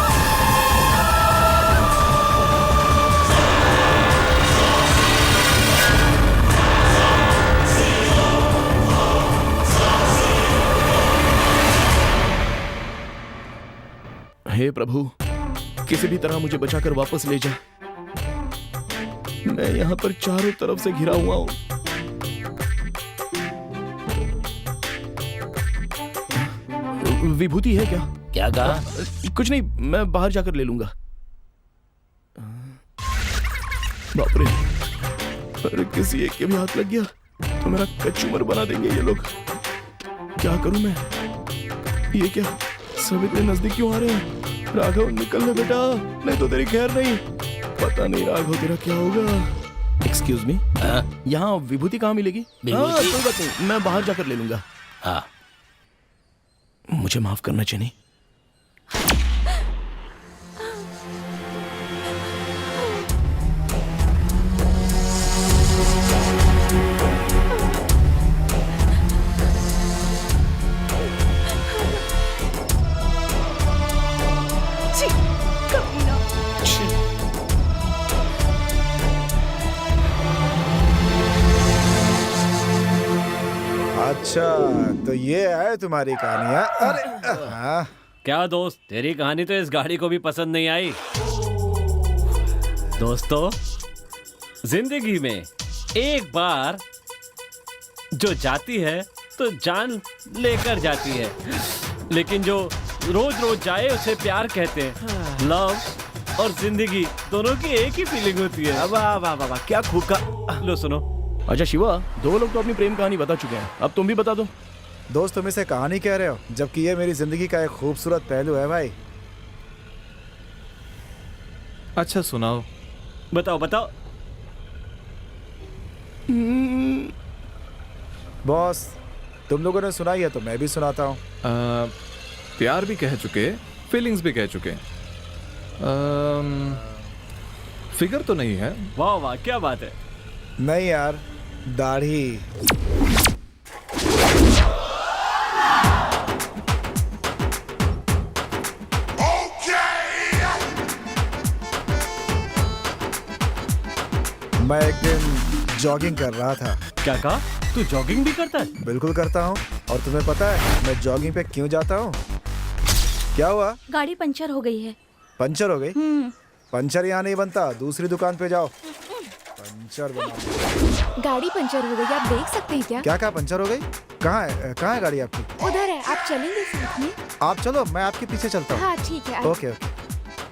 हे प्रभु, किसी भी तरह मुझे बचाकर वापस ले जा। मैं यहाँ पर चारों तरफ से घिरा हुआ हूँ। विभूति है क्या? क्या कहा? कुछ नहीं, मैं बाहर जाकर ले लूंगा। बाप रे, अरे किसी एक के भी हाथ लग गया तो मेरा कचूमर बना देंगे ये लोग। क्या करूं मैं? ये क्या, सब इतने नजदीक क्यों आ रहे हैं? राघव निकल ले बेटा, नहीं तो तेरी खैर नहीं। पता नहीं राघव तेरा क्या होगा। एक्सक्यूज मी, यहाँ विभूति कहाँ मिलेगी? कोई बात नहीं, मैं बाहर जाकर ले लूंगा। हाँ, मुझे माफ करना चाहिए। अच्छा, तो ये है तुम्हारी कहानी है? अरे हाँ। क्या दोस्त, तेरी कहानी तो इस गाड़ी को भी पसंद नहीं आई। दोस्तों, जिंदगी में एक बार जो जाती है तो जान लेकर जाती है, लेकिन जो रोज रोज जाए उसे प्यार कहते हैं। लव और जिंदगी दोनों की एक ही फीलिंग होती है। वाह वाह वाह, क्या खूब का। लो सुनो। अच्छा शिवा, दो लोग तो अपनी प्रेम कहानी बता चुके हैं, अब तुम भी बता दो। दोस्त, तुम इसे कहानी कह रहे हो, जबकि ये मेरी जिंदगी का एक खूबसूरत पहलू है भाई। अच्छा सुनाओ। बताओ बताओ। बॉस, तुम लोगों ने सुनाई है तो मैं भी सुनाता हूँ। प्यार भी कह चुके, फीलिंग्स भी कह चुके। फिगर तो नहीं है? वाह वाह, क्या बात है। नहीं यार, दाढ़ी। मैं एक दिन जॉगिंग कर रहा था। क्या कहा? तू जॉगिंग भी करता है? बिल्कुल करता हूँ। और तुम्हें पता है मैं जॉगिंग पे क्यों जाता हूँ? क्या हुआ? गाड़ी पंचर हो गई है। पंचर हो गई? पंचर यहाँ नहीं बनता, दूसरी दुकान पे जाओ, पंचर बना। गाड़ी पंचर हो गई, आप देख सकते हैं क्या? क्या कहा, पंचर हो गई? कहाँ है गाड़ी आपकी? उधर है, आप चलेंगे साथ में? आप चलो, मैं आपके पीछे चलता हूँ। हाँ ठीक है। ओके।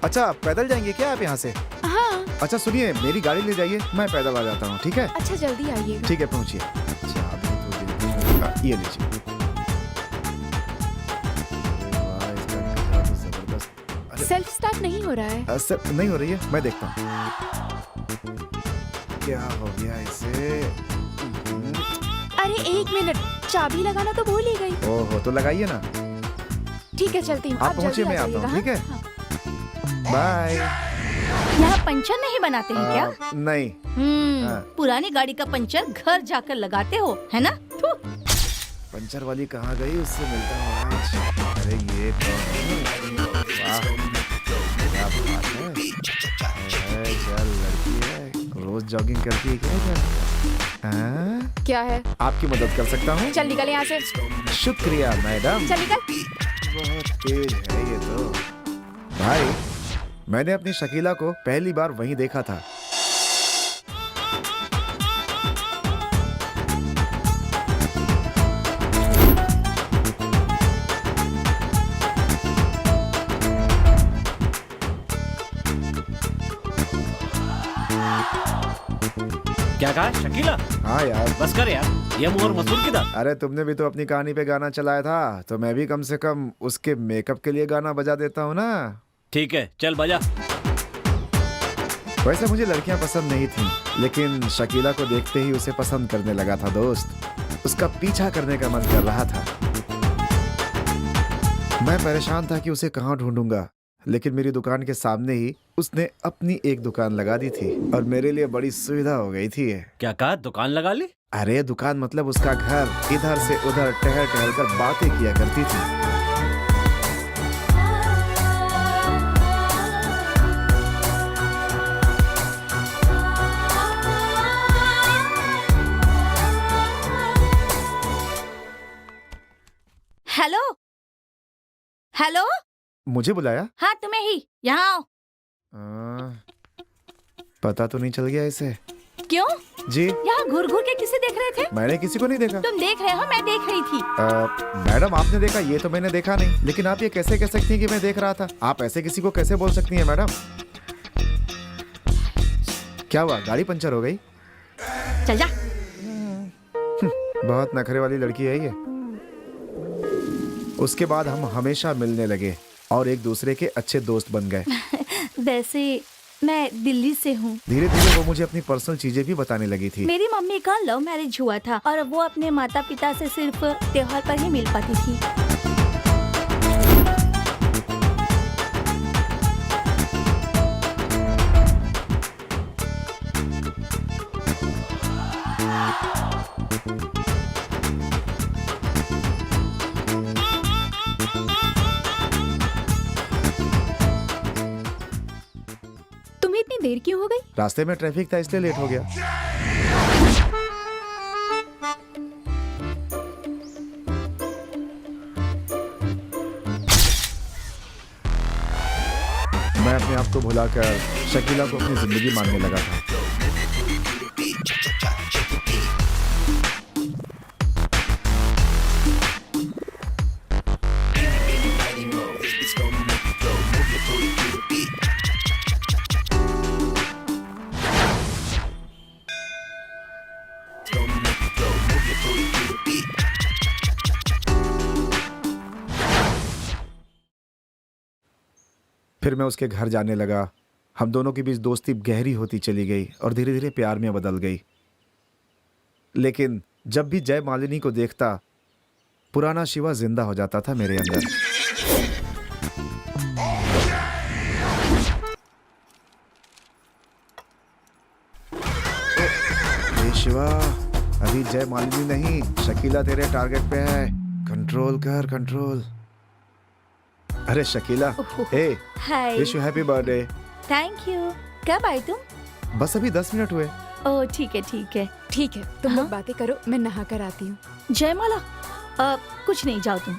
अच्छा, पैदल जाएंगे क्या आप यहाँ से? हाँ। अच्छा सुनिए, मेरी गाड़ी ले जाइए, मैं पैदल आ जाता हूँ, ठीक है? अच्छा जल्दी आइएगा। ठीक है, पहुँचिए। ये लीजिए। सेल्फ स्टार्ट नहीं हो रहा है। नहीं हो रही है, मैं देखता हूँ क्या हो गया इसे। अरे एक मिनट, चाबी लगाना तो भूल ही गई। ओहो, तो लगाइए ना। ठीक है, चलती हूँ। आप पहुँचिए, मैं आता हूँ, ठीक है? बाय। यहाँ पंचर नहीं बनाते हैं क्या? नहीं। पुरानी गाड़ी का पंचर घर जाकर लगाते हो, है ना? पंचर वाली कहाँ गई, उससे मिलता हूँ आज। अरे ये चल, लड़की है, रोज जॉगिंग करती है क्या? क्या है? आपकी मदद कर सकता हूँ? चल निकल यहाँ से। शुक्रिया मैडम। चल निकल। बहुत तेज है ये तो। भाई, मैंने अपनी शकीला को पहली बार वहीं देखा था। क्या कहा शकीला? हाँ यार। बस कर यार, ये मुंह और मसूर की दाल। अरे तुमने भी तो अपनी कहानी पे गाना चलाया था, तो मैं भी कम से कम उसके मेकअप के लिए गाना बजा देता हूँ ना। ठीक है, चल बजा। वैसे मुझे लड़कियां पसंद नहीं थी, लेकिन शकीला को देखते ही उसे पसंद करने लगा था दोस्त। उसका पीछा करने का मन कर रहा था। मैं परेशान था कि उसे कहाँ ढूंढूंगा, लेकिन मेरी दुकान के सामने ही उसने अपनी एक दुकान लगा दी थी और मेरे लिए बड़ी सुविधा हो गई थी। क्या कहा, दुकान लगा ली? अरे दुकान मतलब उसका घर। इधर से उधर टहल टहल कर बातें किया करती थी। हेलो हेलो, मुझे बुलाया? हाँ तुम्हें ही, यहाँ आओ। पता तो नहीं चल गया इसे? क्यों जी? यहाँ घूर घूर के किसे देख रहे थे? मैंने किसी को नहीं देखा। तुम देख रहे हो, मैं देख रही थी। मैडम आपने देखा, ये तो मैंने देखा नहीं। लेकिन आप ये कैसे कह सकती हैं कि मैं देख रहा था? आप ऐसे किसी को कैसे बोल सकती हैं मैडम? क्या हुआ, गाड़ी पंचर हो गई? चल जा। बहुत नखरे वाली लड़की है ये। उसके बाद हम हमेशा मिलने लगे और एक दूसरे के अच्छे दोस्त बन गए। वैसे मैं दिल्ली से हूँ। धीरे धीरे वो मुझे अपनी पर्सनल चीजें भी बताने लगी थी। मेरी मम्मी का लव मैरिज हुआ था और वो अपने माता पिता से सिर्फ त्योहार पर ही मिल पाती थी। तुम्हें इतनी देर क्यों हो गई? रास्ते में ट्रैफिक था इसलिए लेट हो गया। मैं अपने आप को भुलाकर शकीला को अपनी जिंदगी मानने लगा था। फिर मैं उसके घर जाने लगा। हम दोनों के बीच दोस्ती गहरी होती चली गई और धीरे धीरे प्यार में बदल गई। लेकिन जब भी जय मालिनी को देखता, पुराना शिवा जिंदा हो जाता था मेरे अंदर। हे शिवा, अभी जय मालिनी नहीं, शकीला तेरे टारगेट पे है। कंट्रोल कर, कंट्रोल। अरे Shakeela, hey, wish you happy birthday. Thank you. कब आए तुम? बस अभी 10 मिनट हुए। ओह ठीक है ठीक है। ठीक है, तुम लोग बातें करो, मैं नहा कर आती हूँ। जयमाला, कुछ नहीं, जाओ तुम।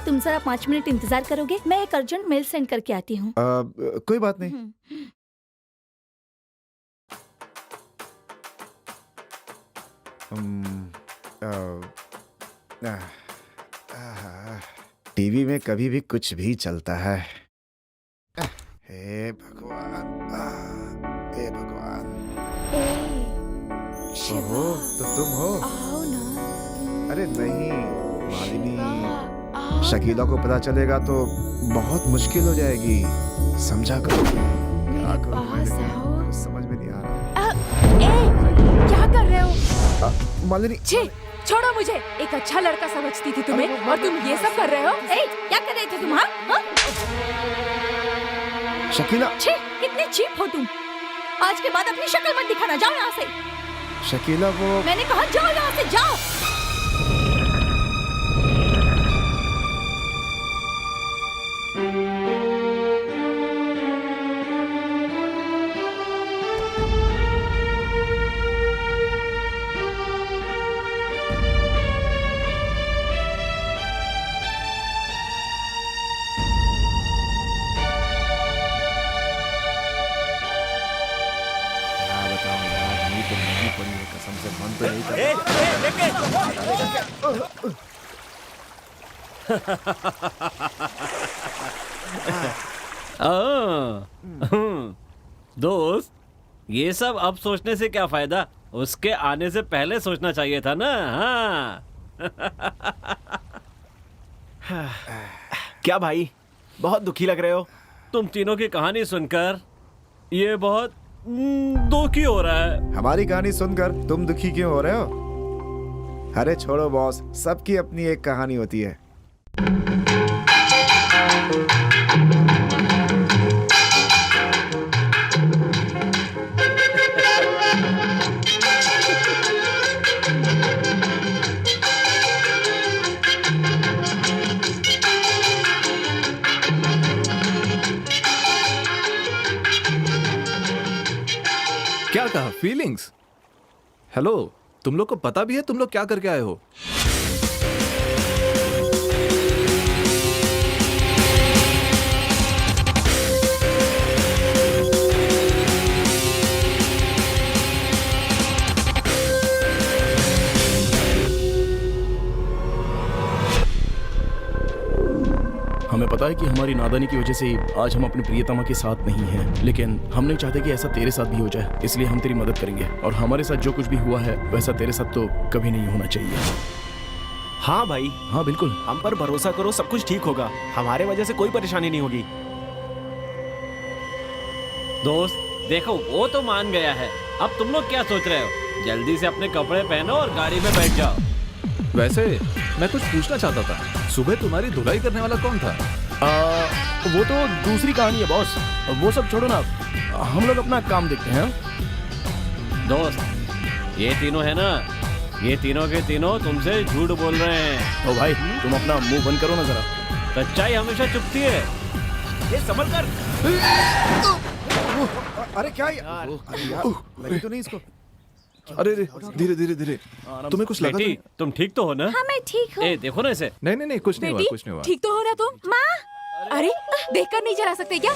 तुम जरा 5 मिनट इंतजार करोगे? मैं एक अर्जेंट मेल सेंड करके आती हूँ। कोई बात नहीं। टीवी में कभी भी कुछ भी चलता है। हे भगवान, हे भगवान। ओहो, तो तुम हो? आओ ना। अरे नहीं मालिनी, शकीला को पता चलेगा तो बहुत मुश्किल हो जाएगी। समझा करो। क्या करूं मैं, लेकिन समझ में नहीं आ रहा। क्या कर रहे हो? मालिनी, छी, छोड़ो मुझे। एक अच्छा लड़का समझती थी तुम्हें और तुम ये सब कर रहे हो। क्या कर रहे थे तुम? हाँ? शकीला, छी, कितने चीप हो तुम। आज के बाद अपनी शक्ल मत दिखाना, जाओ यहाँ से। शकीला वो, मैंने कहा जाओ यहाँ से, जाओ। दोस्त, ये सब अब सोचने से क्या फायदा, उसके आने से पहले सोचना चाहिए था ना। हाँ। क्या भाई, बहुत दुखी लग रहे हो? तुम तीनों की कहानी सुनकर ये बहुत दुखी हो रहा है। हमारी कहानी सुनकर तुम दुखी क्यों हो रहे हो? अरे छोड़ो बॉस, सबकी अपनी एक कहानी होती है। क्या कहा? फीलिंग्स? हेलो, तुम लोग को पता भी है तुम लोग क्या करके आए हो? हमें पता है कि हमारी नादानी की वजह से आज हम अपने प्रियतमा के साथ नहीं हैं, लेकिन हम नहीं चाहते कि ऐसा तेरे साथ भी हो जाए, इसलिए हम तेरी मदद करेंगे और हमारे साथ जो कुछ भी हुआ है वैसा तेरे साथ तो कभी नहीं होना चाहिए। हाँ भाई, हाँ बिल्कुल, हम पर भरोसा करो, सब कुछ ठीक होगा। हमारे वजह से कोई परेशानी नहीं होगी। दोस्त देखो, वो तो मान गया है, अब तुम लोग क्या सोच रहे हो? जल्दी से अपने कपड़े पहनो और गाड़ी में बैठ जाओ। वैसे मैं कुछ पूछना चाहता था, सुबह तुम्हारी धुलाई करने वाला कौन था? वो तो दूसरी कहानी है बॉस, वो सब छोड़ो ना, हम लोग अपना काम देखते हैं। दोस्त, ये तीनों है ना, ये तीनों के तीनों तुमसे झूठ बोल रहे हैं। ओ भाई, तुम अपना मुंह बंद करो ना जरा। सच्चाई हमेशा चुपती है। ये संभल कर। अरे क्या लगी तो नहीं इसको? अरे धीरे धीरे धीरे, तुम्हें कुछ लगा? बेटी, तुम ठीक तो हो ना? हाँ मैं ठीक हूँ। ए देखो ना इसे। नहीं नहीं नहीं, कुछ नहीं हुआ, कुछ नहीं हुआ। ठीक तो हो ना तुम? माँ, अरे देखकर नहीं चला सकते क्या?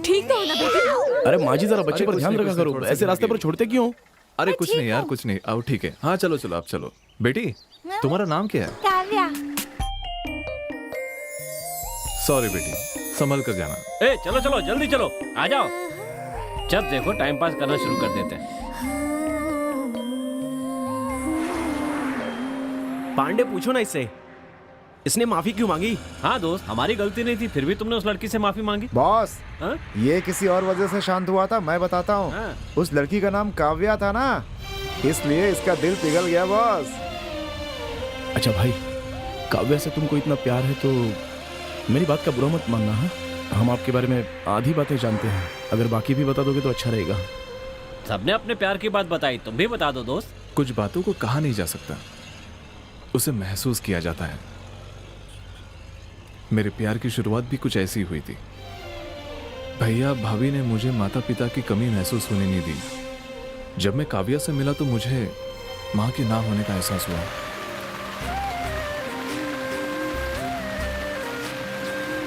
ठीक तो हो ना बेटी? अरे माँ जी, जरा बच्चे पर ध्यान रखा करो, ऐसे रास्ते पर छोड़ते क्यों? अरे कुछ नहीं यार, कुछ नहीं। आओ ठीक है, हाँ चलो चलो, आप चलो। बेटी, तुम्हारा नाम क्या है? काव्या। सॉरी बेटी, संभल कर जाना। ए चलो चलो, जल्दी चलो, आ जाओ। जब देखो टाइम पास करना शुरू कर देते हैं। पांडे, पूछो ना इससे, इसने माफी क्यों मांगी? हाँ दोस्त, हमारी गलती नहीं थी, फिर भी तुमने उस लड़की से माफी मांगी। बॉस, हाँ? ये किसी और वजह से शांत हुआ था, मैं बताता हूँ। हाँ। उस लड़की का नाम काव्या था ना, इसलिए इसका दिल पिघल गया बॉस। अच्छा भाई, काव्या से तुमको इतना प्यार है तो मेरी बात का बुरा मत मानना। है हम आपके बारे में आधी बातें जानते हैं, अगर बाकी भी बता दोगे तो अच्छा रहेगा। सबने अपने प्यार की बात बताई, तुम भी बता दो दोस्त। कुछ बातों को कहा नहीं जा सकता, उसे महसूस किया जाता है। मेरे प्यार की शुरुआत भी कुछ ऐसी हुई थी। भैया भाभी ने मुझे माता पिता की कमी महसूस होने नहीं दी। जब मैं काव्या से मिला तो मुझे मां के ना होने का एहसास हुआ।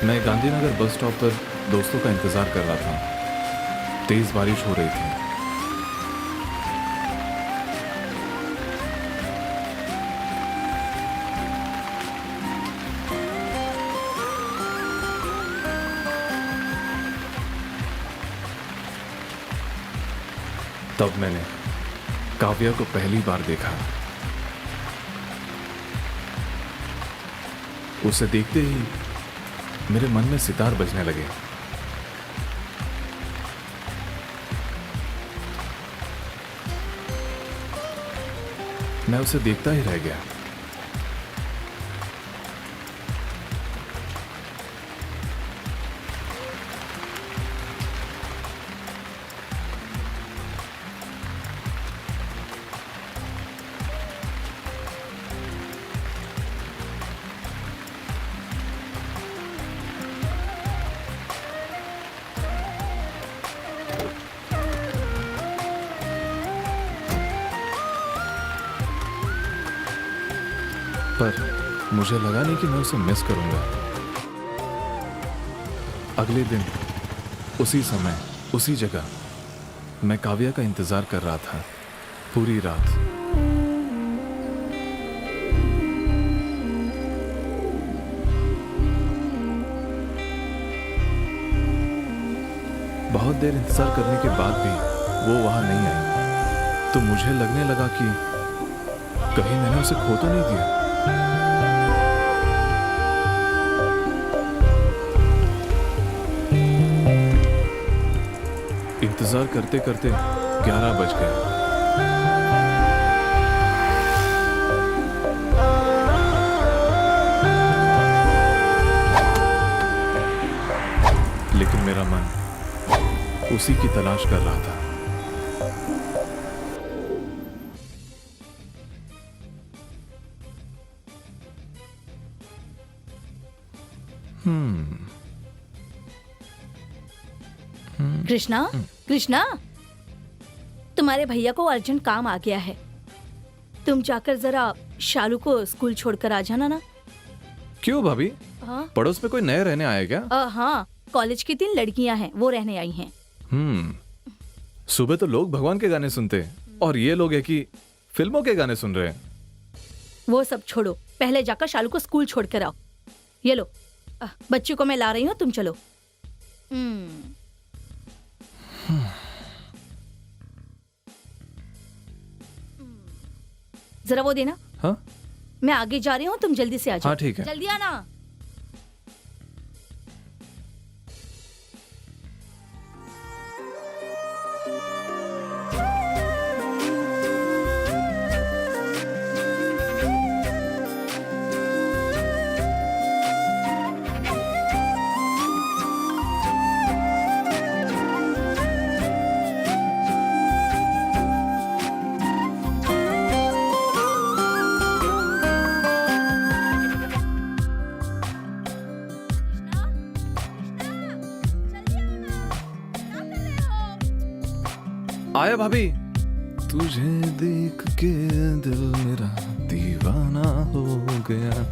मैं गांधीनगर बस स्टॉप पर दोस्तों का इंतजार कर रहा था। तेज बारिश हो रही थी। तब मैंने काव्या को पहली बार देखा। उसे देखते ही मेरे मन में सितार बजने लगे। मैं उसे देखता ही रह गया। पर मुझे लगा नहीं कि मैं उसे मिस करूंगा। अगले दिन उसी समय उसी जगह मैं काव्या का इंतजार कर रहा था पूरी रात। बहुत देर इंतजार करने के बाद भी वो वहां नहीं आई तो मुझे लगने लगा कि कहीं मैंने उसे खो तो नहीं दिया। इंतजार करते करते 11 बज गए। लेकिन मेरा मन उसी की तलाश कर रहा था। कृष्णा, कृष्णा, तुम्हारे भैया को अर्जेंट काम आ गया है। तुम जाकर जरा शालू को स्कूल छोड़कर आ जाना ना। क्यों भाभी? हाँ? पड़ोस में कोई नए रहने आए क्या? हाँ, कॉलेज की 3 लड़कियां हैं, वो रहने आई हैं। सुबह तो लोग भगवान के गाने सुनते हैं और ये लोग है कि फिल्मों के गाने सुन रहे हैं। वो सब छोड़ो, पहले जाकर शालू को स्कूल छोड़कर आओ। ये लो, बच्ची को मैं ला रही हूँ, तुम चलो। जरा वो देना। हाँ? मैं आगे जा रही हूँ, तुम जल्दी से आ जाओ। हाँ ठीक है। जल्दी आना। आया भाभी। तुझे देख के दिल मेरा दीवाना हो गया।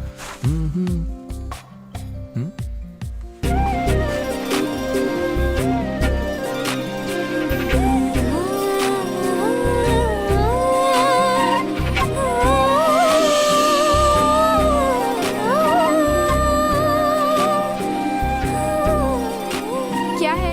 क्या है?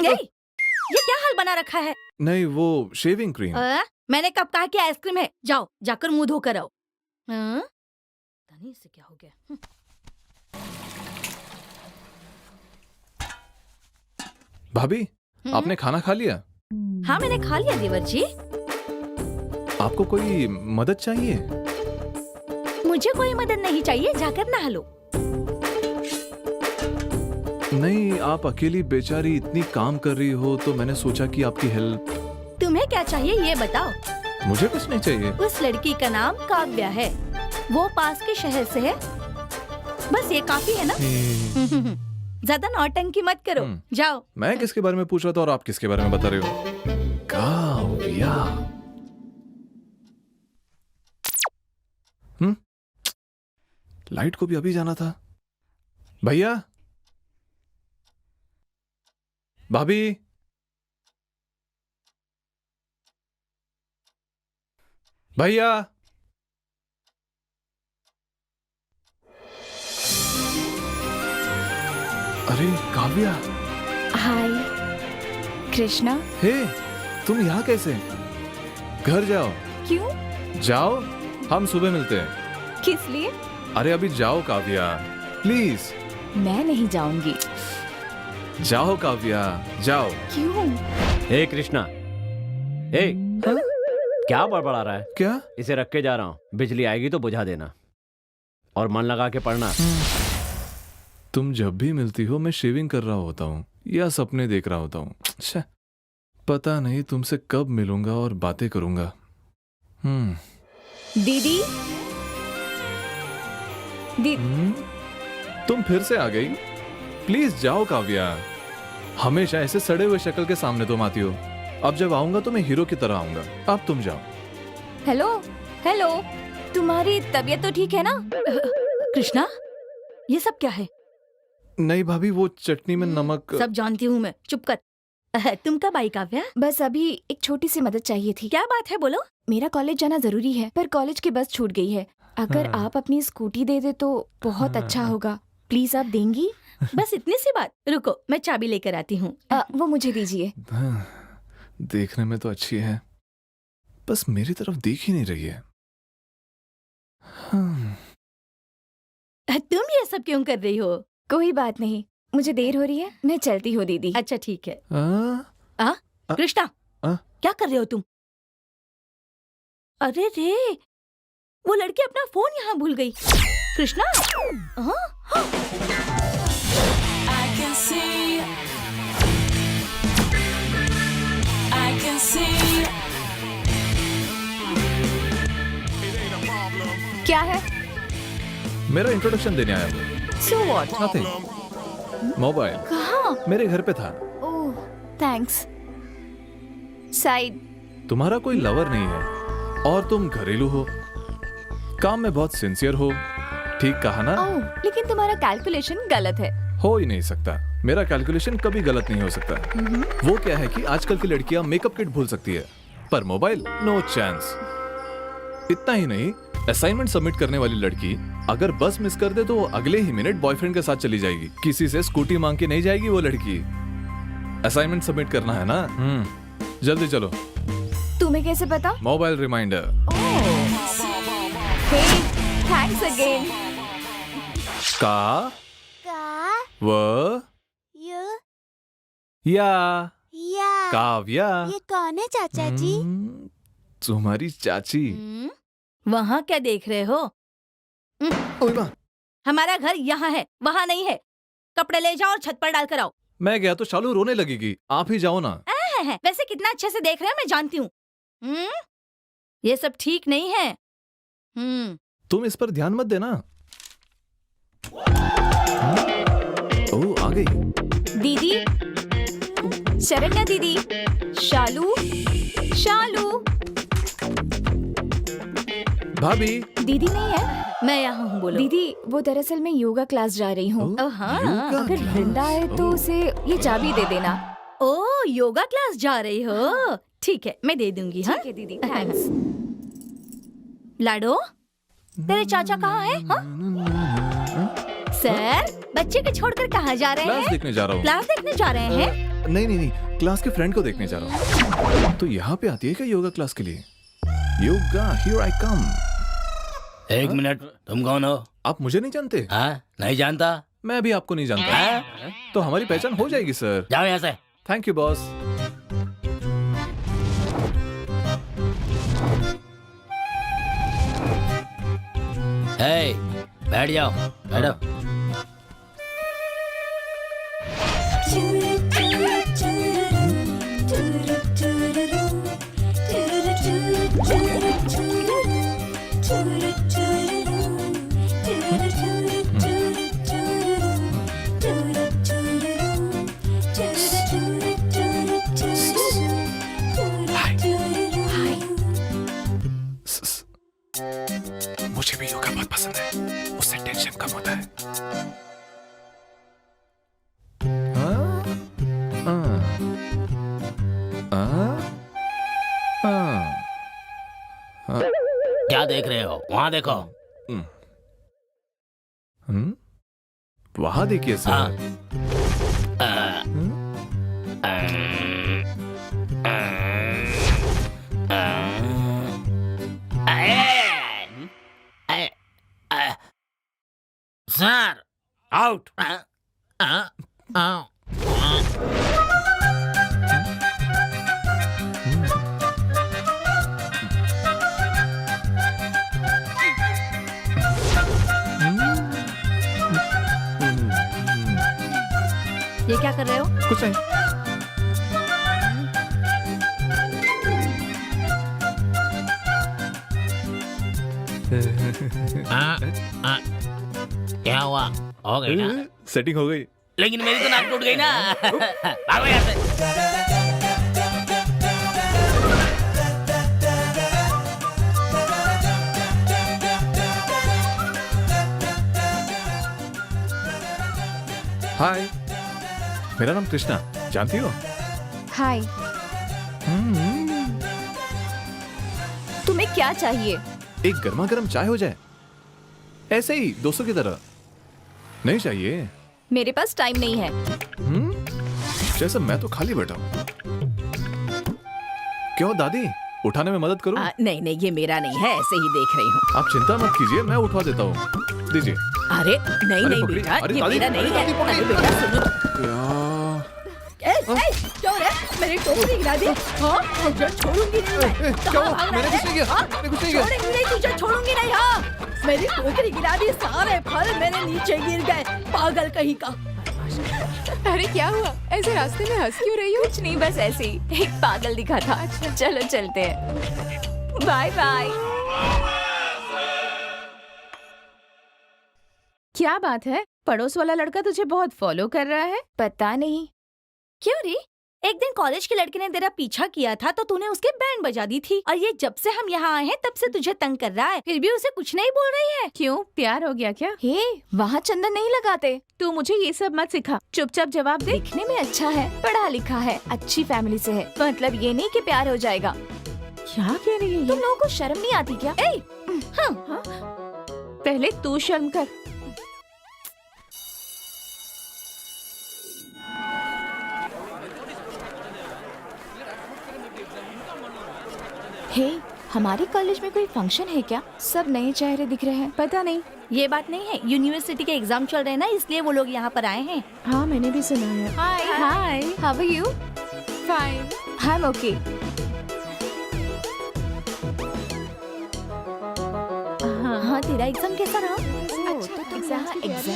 ये क्या हाल बना रखा है? नहीं, वो शेविंग क्रीम। मैंने कब कहा कि आइसक्रीम है? जाओ, जाकर मुंह धोकर आओ। पता नहीं इससे क्या हो गया। भाभी, आपने खाना खा लिया? हाँ, मैंने खा लिया देवर जी। आपको कोई मदद चाहिए? मुझे कोई मदद नहीं चाहिए, जाकर नहा लो। नहीं, आप अकेली बेचारी इतनी काम कर रही हो तो मैंने सोचा कि आपकी हेल्प। तुम्हें क्या चाहिए ये बताओ। मुझे कुछ नहीं चाहिए। उस लड़की का नाम काव्या है, वो पास के शहर से है। बस ये काफी है ना? ज्यादा नौटंकी मत करो, जाओ। मैं किसके बारे में पूछ रहा था और आप किसके बारे में बता रहे हो? काव्या। लाइट को भी अभी जाना था। भैया, भाभी, भैया। अरे काव्या। हाय कृष्णा। हे, तुम यहाँ कैसे? घर जाओ। क्यों? जाओ, हम सुबह मिलते हैं। किस लिए? अरे अभी जाओ काव्या, प्लीज। मैं नहीं जाऊंगी। जाओ काव्या, जाओ। क्यों? हे कृष्णा, हे, क्या बड़बड़ा रहा है? क्या? इसे रख के जा रहा हूँ, बिजली आएगी तो बुझा देना और मन लगा के पढ़ना। तुम जब भी मिलती हो मैं शेविंग कर रहा होता हूँ या सपने देख रहा होता हूँ। पता नहीं तुमसे कब मिलूंगा और बातें करूंगा। दीदी, तुम फिर से आ गई? प्लीज जाओ काव्या। हमेशा ऐसे सड़े हुए शक्ल के सामने तुम आती हो। अब जब आऊंगा तो मैं हीरो की तरह आऊंगा। अब तुम जाओ। हेलो हेलो, तुम्हारी तबीयत तो ठीक है ना? कृष्णा, ये सब क्या है? नहीं भाभी, वो चटनी में नमक। सब जानती हूँ मैं, चुप कर। तुम कब आई काव्या? बस अभी एक छोटी सी मदद चाहिए थी। क्या बात है, बोलो। मेरा कॉलेज जाना जरूरी है, पर कॉलेज की बस छूट गई है। अगर आप अपनी स्कूटी दे दे तो बहुत अच्छा होगा। प्लीज आप देंगी? बस इतनी सी बात। रुको, मैं चाबी लेकर आती हूँ। वो मुझे दीजिए। देखने में तो अच्छी है, बस मेरी तरफ देख ही नहीं रही है। तुम ये सब क्यों कर रही हो? कोई बात नहीं, मुझे देर हो रही है, मैं चलती हूँ दीदी। अच्छा ठीक है। कृष्णा, क्या कर रहे हो तुम? अरे रे, वो लड़की अपना फोन यहाँ भूल गई। कृष्णा, क्या है? मेरा इंट्रोडक्शन देने आया हूँ। So what? नथिंग। मोबाइल कहाँ? मेरे घर पे था। ओह, थैंक्स। साइड। तुम्हारा कोई लवर नहीं है और तुम घरेलू हो, काम में बहुत सिंसियर हो। ठीक कहा ना? ओह, लेकिन तुम्हारा कैलकुलेशन गलत है। हो ही नहीं सकता, मेरा कैलकुलेशन कभी गलत नहीं हो सकता। वो क्या है कि आजकल की लड़कियां मेकअप किट भूल सकती है, पर मोबाइल नो चांस। इतना ही नहीं, असाइनमेंट सबमिट करने वाली लड़की अगर बस मिस कर दे तो वो अगले ही मिनट बॉयफ्रेंड के साथ चली जाएगी। किसी से स्कूटी मांग के नहीं जाएगी वो लड़की। असाइनमेंट सबमिट करना है ना? जल्दी चलो। तुम्हें कैसे पता? Mobile reminder. Hey, thanks again. का व या काव्या। ये कौन है चाचा जी? तुम्हारी चाची। वहाँ क्या देख रहे हो? हमारा घर यहाँ है, वहाँ नहीं है। कपड़े ले जाओ और छत पर डाल कर आओ। मैं गया तो शालू रोने लगेगी, आप ही जाओ ना। वैसे कितना अच्छे से देख रहे हैं, मैं जानती हूँ। ये सब ठीक नहीं है। तुम इस पर ध्यान मत देना। ओह, आ गई दीदी, शरण्या दीदी, शालू, शालू। भाभी। दीदी नहीं है? मैं यहाँ हूँ, बोलो। दीदी, वो दरअसल मैं योगा क्लास जा रही हूँ। हाँ, अगर वृंदा आए तो उसे ये चाबी दे देना। ओ, योगा क्लास जा रही हो? ठीक है, मैं दे दूंगी। हाँ? ठीक है दीदी, थैंक्स। लाडो, तेरे चाचा कहाँ है? सर, बच्चे को छोड़कर कहाँ जा रहे हैं? क्लास देखने जा रहा हूँ। क्लास देखने जा रहे हैं? नहीं, क्लास के फ्रेंड को देखने जा रहा हूँ। तो यहाँ पे आती है क्या योगा क्लास के लिए? योगा, हियर आई कम। एक मिनट, तुम कौन हो? आप मुझे नहीं जानते? नहीं जानता। मैं भी आपको नहीं जानता। तो हमारी पहचान हो जाएगी सर। जाओ यहाँ से। Thank you boss. बैठ जाओ, बैठो। मुझे भी योगा बहुत पसंद है, उससे टेंशन कम होता है। क्या देख रहे हो? वहाँ देखो। वहाँ देखिए सर। Sir, out. ये क्या कर रहे हो? कुछ नहीं। क्या हुआ? हो गई ना? सेटिंग हो गई। लेकिन मेरी तो नाक टूट गई ना। भागो यहाँ से। हाय, मेरा नाम कृष्णा, जानती हो? हाय। तुम्हें क्या चाहिए? एक गर्मा गर्म चाय हो जाए, ऐसे ही दोस्तों की तरह। नहीं चाहिए? मेरे पास टाइम नहीं है। जैसे मैं तो खाली बैठा हूँ। क्यों दादी, उठाने में मदद करूं? नहीं नहीं, ये मेरा नहीं है, ऐसे ही देख रही हूँ। आप चिंता मत कीजिए, मैं उठवा देता हूँ। दीजिए। अरे नहीं नहीं बेटा, ये मेरा नहीं है। अरे बेटा सुनो। क्यों रे, मेरी टोकरी गिरा दी? हाँ, तुझे छोड़ूंगी नहीं मैं। कहाँ भाग रहा है? हाँ, छोड़ूंगी नहीं, तुझे छोड़ूंगी नहीं। हाँ, मेरी टोकरी गिरा दी, सारे फल मेरे नीचे गिर गए, पागल कहीं का। अरे क्या हुआ? ऐसे रास्ते में हंस क्यों रही हो? कुछ नहीं, बस ऐसे ही एक पागल दिखा था। अच्छा चलो चलते हैं, बाय बाय। क्या बात है? पड़ोस वाला लड़का तुझे बहुत फॉलो कर रहा है? पता नहीं। क्यों रे? एक दिन कॉलेज के लड़के ने तेरा पीछा किया था तो तूने उसके बैंड बजा दी थी, और ये जब से हम यहाँ आए हैं तब से तुझे तंग कर रहा है, फिर भी उसे कुछ नहीं बोल रही है। क्यों, प्यार हो गया क्या? हे, वहाँ चंदन नहीं लगाते। तू मुझे ये सब मत सिखा, चुपचाप जवाब दे। दिखने में अच्छा है, पढ़ा लिखा है, अच्छी फैमिली से है, मतलब ये नहीं कि प्यार हो जाएगा। क्या कह रही है? तुम लोगों को शर्म नहीं आती क्या? हाँ। पहले तू शर्म कर। हे, हमारे कॉलेज में कोई फंक्शन है क्या? सब नए चेहरे दिख रहे हैं। पता नहीं। ये बात नहीं है, यूनिवर्सिटी के एग्जाम चल रहे हैं ना, इसलिए वो लोग यहाँ पर आए हैं। हाँ, मैंने भी सुना है। Hi hi, how are you? Fine. I am okay. हाँ, तेरा एग्जाम कैसा रहा? अच्छा, तो एग्जाम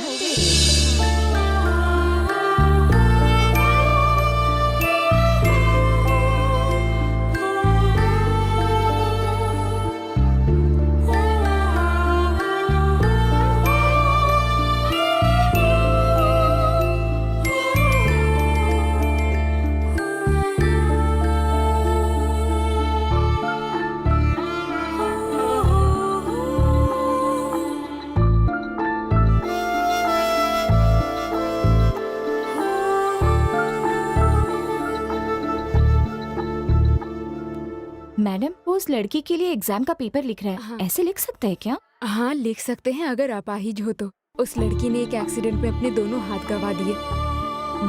मैडम, वो उस लड़की के लिए एग्जाम का पेपर लिख रहा है। हाँ। ऐसे लिख सकते हैं क्या? हाँ, लिख सकते हैं अगर अपाहिज हो तो। उस लड़की ने एक एक्सीडेंट में अपने दोनों हाथ गंवा दिए।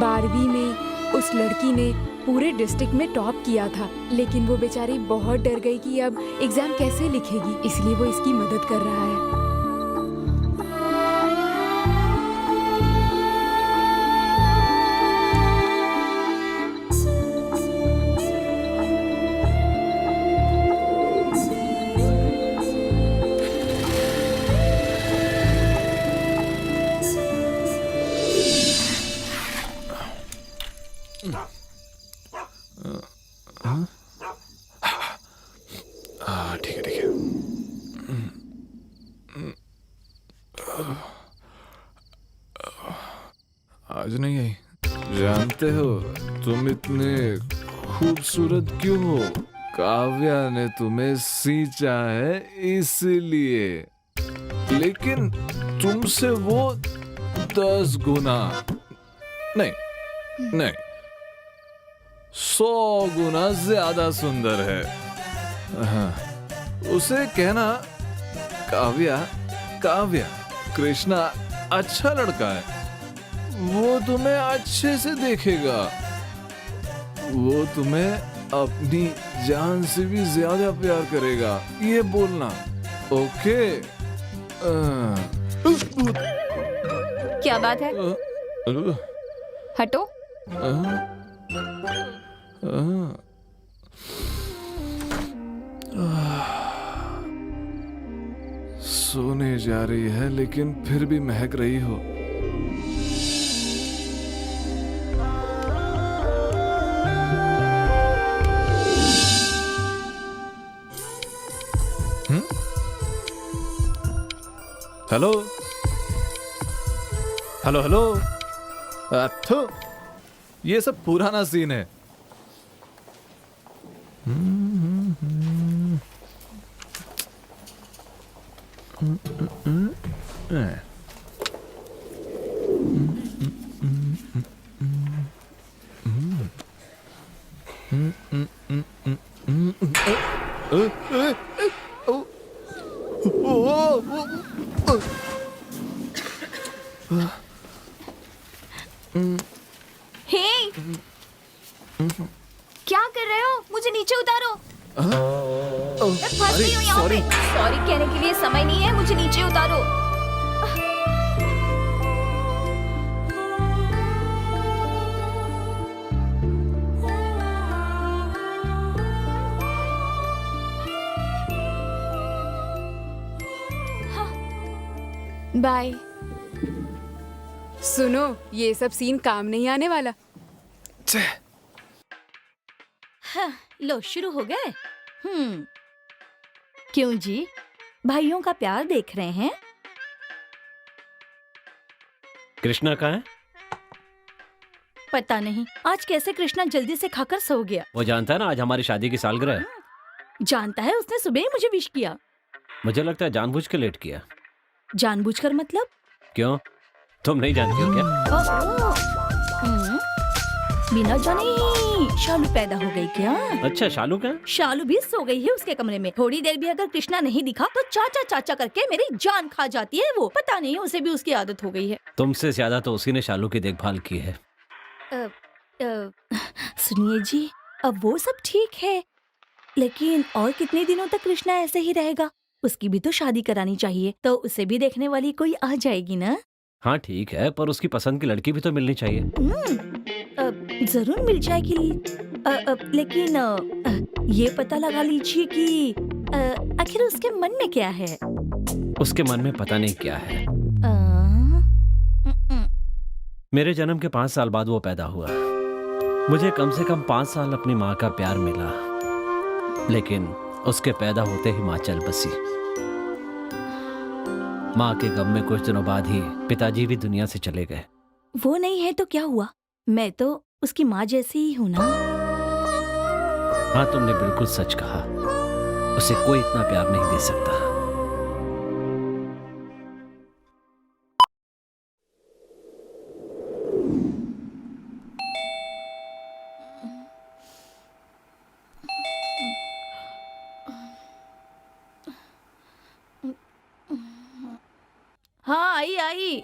12वीं में उस लड़की ने पूरे डिस्ट्रिक्ट में टॉप किया था, लेकिन वो बेचारी बहुत डर गई कि अब एग्जाम कैसे लिखेगी, इसलिए वो इसकी मदद कर रहा है। ठीक है ठीक है। आज नहीं आई। जानते हो तुम इतने खूबसूरत क्यों हो? काव्या ने तुम्हें सींचा है इसलिए, लेकिन तुमसे वो 10 गुना नहीं 100 गुना ज्यादा सुंदर है। हाँ, उसे कहना काव्या कृष्णा अच्छा लड़का है, वो तुम्हें अच्छे से देखेगा, वो तुम्हें अपनी जान से भी ज्यादा प्यार करेगा, ये बोलना। ओके? क्या बात है? हटो। सोने जा रही है लेकिन फिर भी महक रही हो। Hello hello hello. तो ये सब पुराना सीन है। हे, क्या कर रहे हो? मुझे नीचे उतारो। मैं फंस गई हूँ यहाँ पे। सॉरी कहने के लिए समय नहीं है, मुझे नीचे उतारो। बाय। सुनो, ये सब सीन काम नहीं आने वाला। हाँ, लो शुरू हो गए। क्यों जी, भाइयों का प्यार देख रहे हैं? कृष्णा कहाँ है? पता नहीं आज कैसे कृष्णा जल्दी से खाकर सो गया। वो जानता है ना आज हमारी शादी की सालगिरह है। जानता है, उसने सुबह ही मुझे विश किया। मुझे लगता है जानबूझ के लेट किया। जानबूझकर मतलब? क्यों, तुम नहीं जानती हो क्या? बिना जाने ही शालू पैदा हो गई क्या? अच्छा, शालू क्या? शालू भी सो गई है उसके कमरे में। थोड़ी देर भी अगर कृष्णा नहीं दिखा तो चाचा चाचा करके मेरी जान खा जाती है वो। पता नहीं, उसे भी उसकी आदत हो गई है। तुमसे ज्यादा तो उसी ने शालू की देखभाल की है। सुनिए जी, अब वो सब ठीक है, लेकिन और कितने दिनों तक कृष्णा ऐसे ही रहेगा? उसकी भी तो शादी करानी चाहिए, तो उसे भी देखने वाली कोई आ जाएगी ना? हाँ ठीक है, पर उसकी पसंद की लड़की भी तो मिलनी चाहिए। जरूर मिल जाएगी, लेकिन ये पता लगा लीजिए कि आखिर उसके मन में क्या है। उसके मन में पता नहीं क्या है। मेरे जन्म के 5 साल बाद वो पैदा हुआ। मुझे कम से कम 5 साल अपनी माँ का प्यार मिला, लेकिन उसके पैदा होते ही माँ चल बसी। माँ के गम में कुछ दिनों बाद ही पिताजी भी दुनिया से चले गए। वो नहीं है तो क्या हुआ? मैं तो उसकी माँ जैसी ही हूँ ना। हाँ, तुमने बिल्कुल सच कहा। उसे कोई इतना प्यार नहीं दे सकता। हाँ, आई।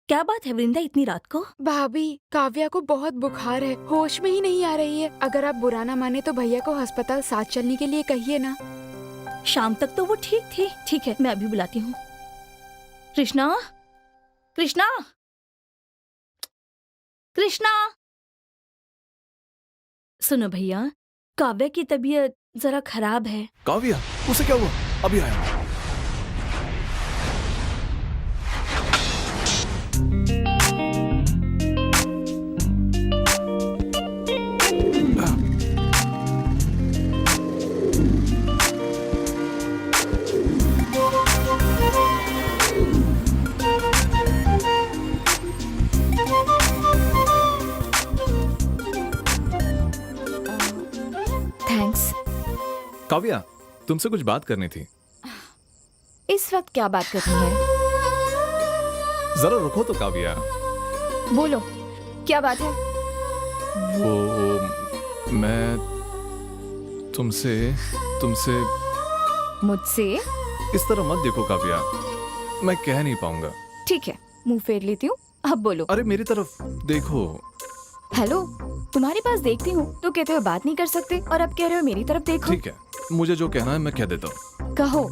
क्या बात है वृंदा, इतनी रात को? भाभी, काव्या को बहुत बुखार है, होश में ही नहीं आ रही है। अगर आप बुरा ना माने तो भैया को अस्पताल साथ चलने के लिए कहिए ना। शाम तक तो वो ठीक थी। ठीक है, मैं अभी बुलाती हूँ। कृष्णा, कृष्णा, कृष्णा। सुनो भैया, काव्या की तबीयत जरा खराब है। काव्या, उसे क्या हुआ? अभी आया। थैंक्स। काव्या, तुमसे कुछ बात करनी थी। इस वक्त क्या बात करनी है? जरा रुको तो काव्या। बोलो, क्या बात है? वो मैं तुमसे मुझसे? इस तरह मत देखो काव्या, मैं कह नहीं पाऊंगा। ठीक है, मुंह फेर लेती हूँ, अब बोलो। अरे मेरी तरफ देखो। हेलो, तुम्हारे पास देखती हूँ तो कहते हो बात नहीं कर सकते, और अब कह रहे हो मेरी तरफ देखो। ठीक है, मुझे जो कहना है मैं कह देता हूँ। कहो।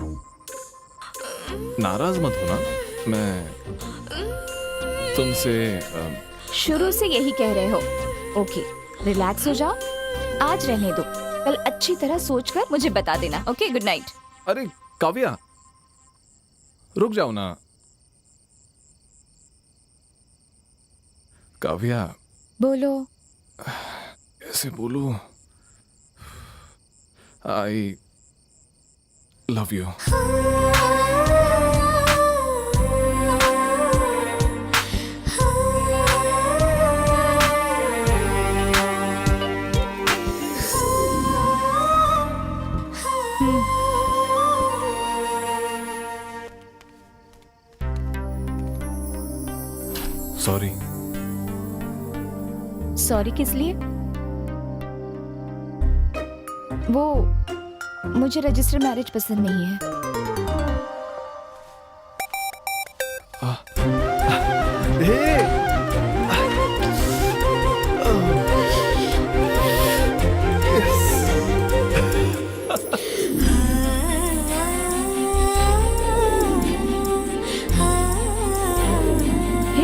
नाराज मत होना, मैं तुमसे शुरू से यही कह रहे हो। ओके, रिलैक्स हो जाओ, आज रहने दो, कल अच्छी तरह सोचकर मुझे बता देना। Okay, good night. अरे काव्या, रुक जाओ ना। काव्या, बोलो। कैसे बोलूं? I love you. Sorry. Sorry किस लिए? वो मुझे रजिस्टर मैरिज पसंद नहीं है। हे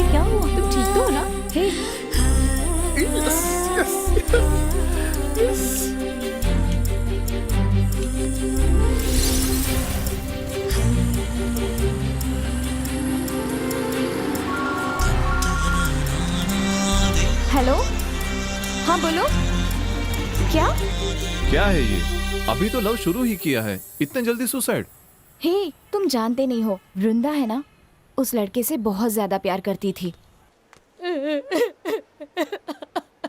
क्या हुआ? तुम ठीक तो हो ना? हे हेलो, हाँ बोलो। क्या? क्या है ये? अभी तो लव शुरू ही किया है, इतने जल्दी सुसाइड? हे, तुम जानते नहीं हो, वृंदा है ना, उस लड़के से बहुत ज्यादा प्यार करती थी।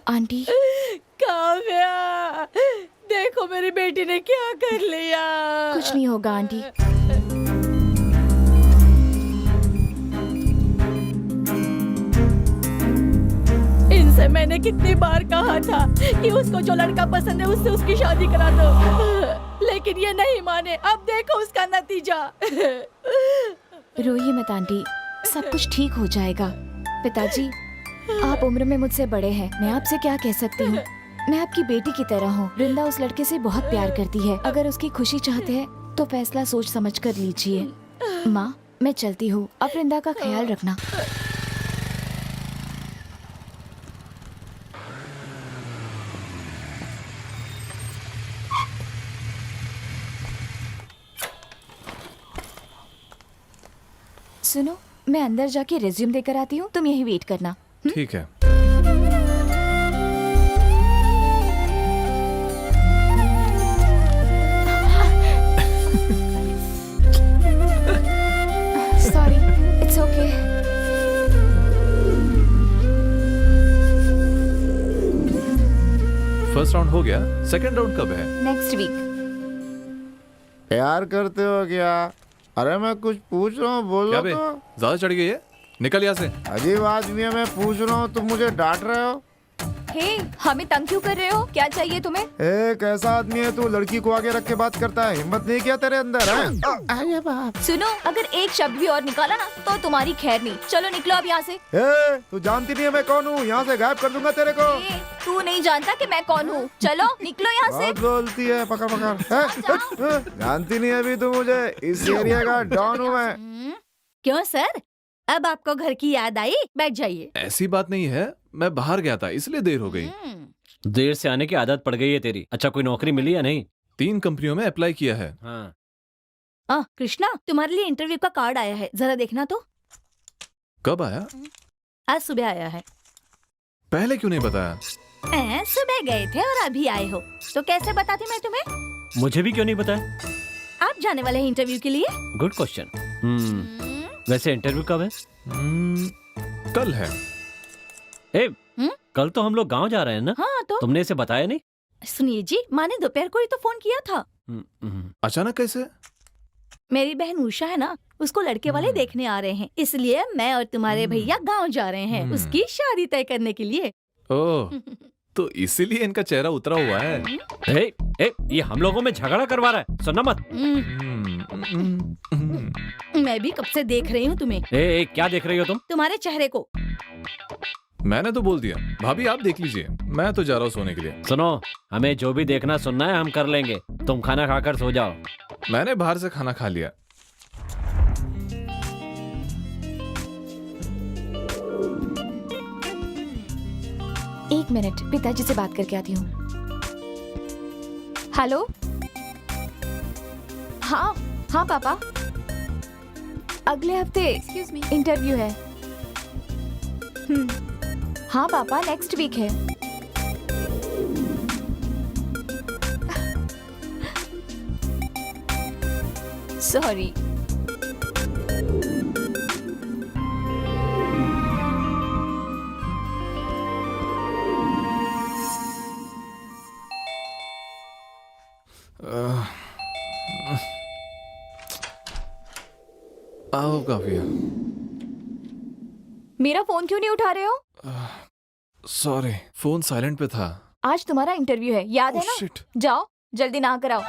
आंटी, काव्या, देखो मेरी बेटी ने क्या कर लिया। कुछ नहीं होगा आंटी। इनसे मैंने कितनी बार कहा था कि उसको जो लड़का पसंद है उससे उसकी शादी करा दो, लेकिन ये नहीं माने। अब देखो उसका नतीजा। रोइए मत आंटी, सब कुछ ठीक हो जाएगा। पिताजी, आप उम्र में मुझसे बड़े हैं, मैं आपसे क्या कह सकती हूँ। मैं आपकी बेटी की तरह हूँ। वृंदा उस लड़के से बहुत प्यार करती है। अगर उसकी खुशी चाहते हैं तो फैसला सोच समझ कर लीजिए। माँ, मैं चलती हूँ, अब वृंदा का ख्याल रखना। सुनो, मैं अंदर जाके रिज्यूम देकर आती हूँ, तुम यहीं वेट करना। ठीक है। Sorry, it's okay. First round हो गया, सेकंड राउंड कब है? Next week. प्यार करते हो क्या? अरे मैं कुछ पूछ रहा हूँ, बोलो क्या बे? तो। ज्यादा चढ़ गई है, निकल यहाँ से। अजीब आदमी है, मैं पूछ रहा हूँ, तुम मुझे डांट रहे हो। हे, हमें तंग क्यों कर रहे हो? क्या चाहिए तुम्हें? कैसा आदमी है तू? लड़की को आगे रख के बात करता है, हिम्मत नहीं क्या तेरे अंदर है? अरे बाप। सुनो, अगर एक शब्द भी और निकाला ना तो तुम्हारी खैर नहीं। चलो निकलो अब यहाँ से। तू जानती नहीं है मैं कौन हूँ? यहाँ से गायब कर दूंगा तेरे को। तू नहीं जानता कि मैं कौन हूँ। चलो निकलो यहाँ से। बहुत बोलती है, पकड़ पकड़। जानती नहीं अभी तू मुझे, इस एरिया का डॉन हूँ मैं। क्यों सर, अब आपको घर की याद आई? बैठ जाइए। ऐसी बात नहीं है, मैं बाहर गया था इसलिए देर हो गई। देर से आने की आदत पड़ गई है तेरी। अच्छा, कोई नौकरी मिली या नहीं? 3 कंपनियों में अप्लाई किया है। हाँ। कृष्णा, तुम्हारे लिए इंटरव्यू का कार्ड आया है, जरा देखना तो। कब आया? आज सुबह आया है। पहले क्यों नहीं बताया? सुबह गए थे और अभी आए हो, तो कैसे बताती मैं तुम्हें? मुझे भी क्यों नहीं बताया? आप जाने वाले हैं इंटरव्यू के लिए? Good question. वैसे इंटरव्यू कब है? कल है। कल तो हम लोग गांव जा रहे हैं ना? हाँ, तो तुमने इसे बताया नहीं? सुनिए जी, माँ ने दोपहर को ही तो फोन किया था। अचानक कैसे? मेरी बहन उषा है ना, उसको लड़के वाले देखने आ रहे हैं, इसलिए मैं और तुम्हारे भैया गांव जा रहे हैं उसकी शादी तय करने के लिए। ओह, तो इसीलिए इनका चेहरा उतरा हुआ है। ये हम लोगों में झगड़ा करवा रहा है, सुनना मत। मैं भी कब से देख रही हूँ तुम्हें। क्या देख रही हो तुम? तुम्हारे चेहरे को। मैंने तो बोल दिया। भाभी आप देख लीजिए, मैं तो जा रहा हूँ सोने के लिए। सुनो, हमें जो भी देखना सुनना है हम कर लेंगे, तुम खाना खाकर सो जाओ। मैंने बाहर से खाना खा लिया। एक मिनट, पिताजी से बात करके आती हूँ। हेलो। हाँ हाँ पापा, अगले हफ्ते इंटरव्यू है। हाँ पापा, नेक्स्ट वीक है। सॉरी। आओ काफिया। मेरा फोन क्यों नहीं उठा रहे हो? सॉरी, फोन साइलेंट पे था। आज तुम्हारा इंटरव्यू है, याद है ना? जाओ जल्दी ना कराओ।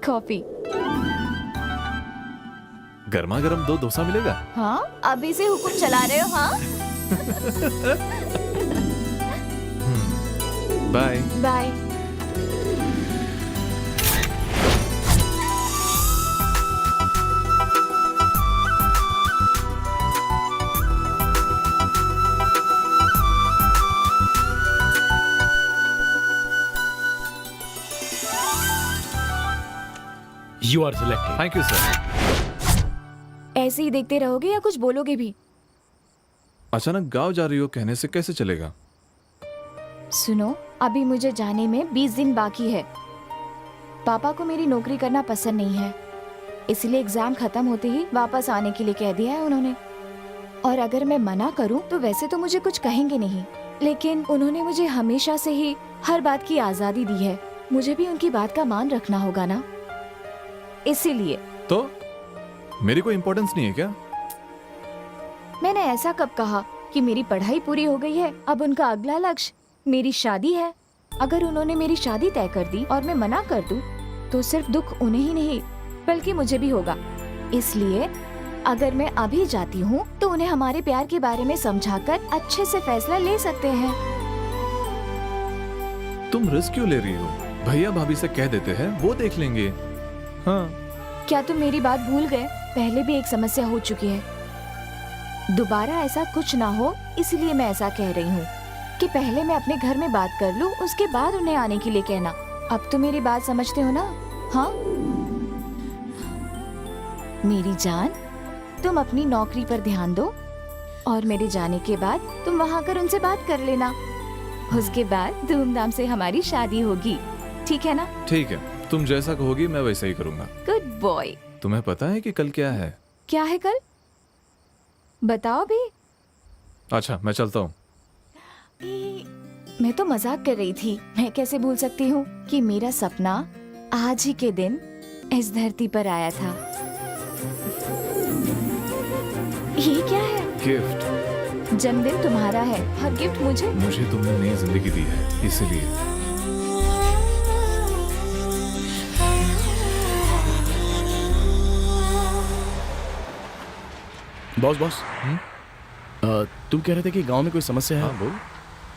कॉफी। गर्मा गर्म 2 डोसा मिलेगा? हाँ, अभी से हुक्म चला रहे हो? हाँ। Bye bye. You are selected. Thank you sir. ऐसे ही देखते रहोगे या कुछ बोलोगे भी? अचानक गांव जा रही हो कहने से कैसे चलेगा? सुनो, अभी मुझे जाने में 20 दिन बाकी है। पापा को मेरी नौकरी करना पसंद नहीं है, इसलिए एग्जाम खत्म होते ही वापस आने के लिए कह दिया है उन्होंने। और अगर मैं मना करूं तो वैसे तो मुझे कुछ कहेंगे नहीं, लेकिन उन्होंने मुझे हमेशा से ही हर बात की आजादी दी है। मुझे भी उनकी बात का मान रखना होगा ना, इसीलिए। तो मेरी कोई इम्पोर्टेंस नहीं है क्या? मैंने ऐसा कब कहा कि मेरी पढ़ाई पूरी हो गई है, अब उनका अगला लक्ष्य मेरी शादी है। अगर उन्होंने मेरी शादी तय कर दी और मैं मना कर दूं, तो सिर्फ दुख उन्हें ही नहीं बल्कि मुझे भी होगा। इसलिए अगर मैं अभी जाती हूँ तो उन्हें हमारे प्यार के बारे में समझाकर अच्छे से फैसला ले सकते हैं। तुम रिस्क क्यों ले रही हो? भैया भाभी से कह देते हैं, वो देख लेंगे। हाँ। क्या तुम मेरी बात भूल गए? पहले भी एक समस्या हो चुकी है। दोबारा ऐसा कुछ ना हो, इसलिए मैं ऐसा कह रही हूँ कि पहले मैं अपने घर में बात कर लूँ, उसके बाद उन्हें आने के लिए कहना। अब तो मेरी बात समझते हो ना? हाँ मेरी जान, तुम अपनी नौकरी पर ध्यान दो और मेरे जाने के बाद तुम वहाँ कर उनसे बात कर लेना। उसके बाद धूमधाम से हमारी शादी होगी, ठीक है ना? ठीक है, तुम जैसा कहोगी मैं वैसा ही करूँगा। Good boy. तुम्हें पता है कि कल क्या है? क्या है कल? बताओ भी। अच्छा, मैं चलता हूँ। मैं तो मजाक कर रही थी। मैं कैसे भूल सकती हूँ कि मेरा सपना आज ही के दिन इस धरती पर आया था। ये क्या है? गिफ्ट। जन्मदिन तुम्हारा है और गिफ्ट मुझे? मुझे तुमने नई जिंदगी दी है, इसलिए। बॉस, तुम कह रहे थे कि गांव में कोई समस्या है। हाँ, बोल।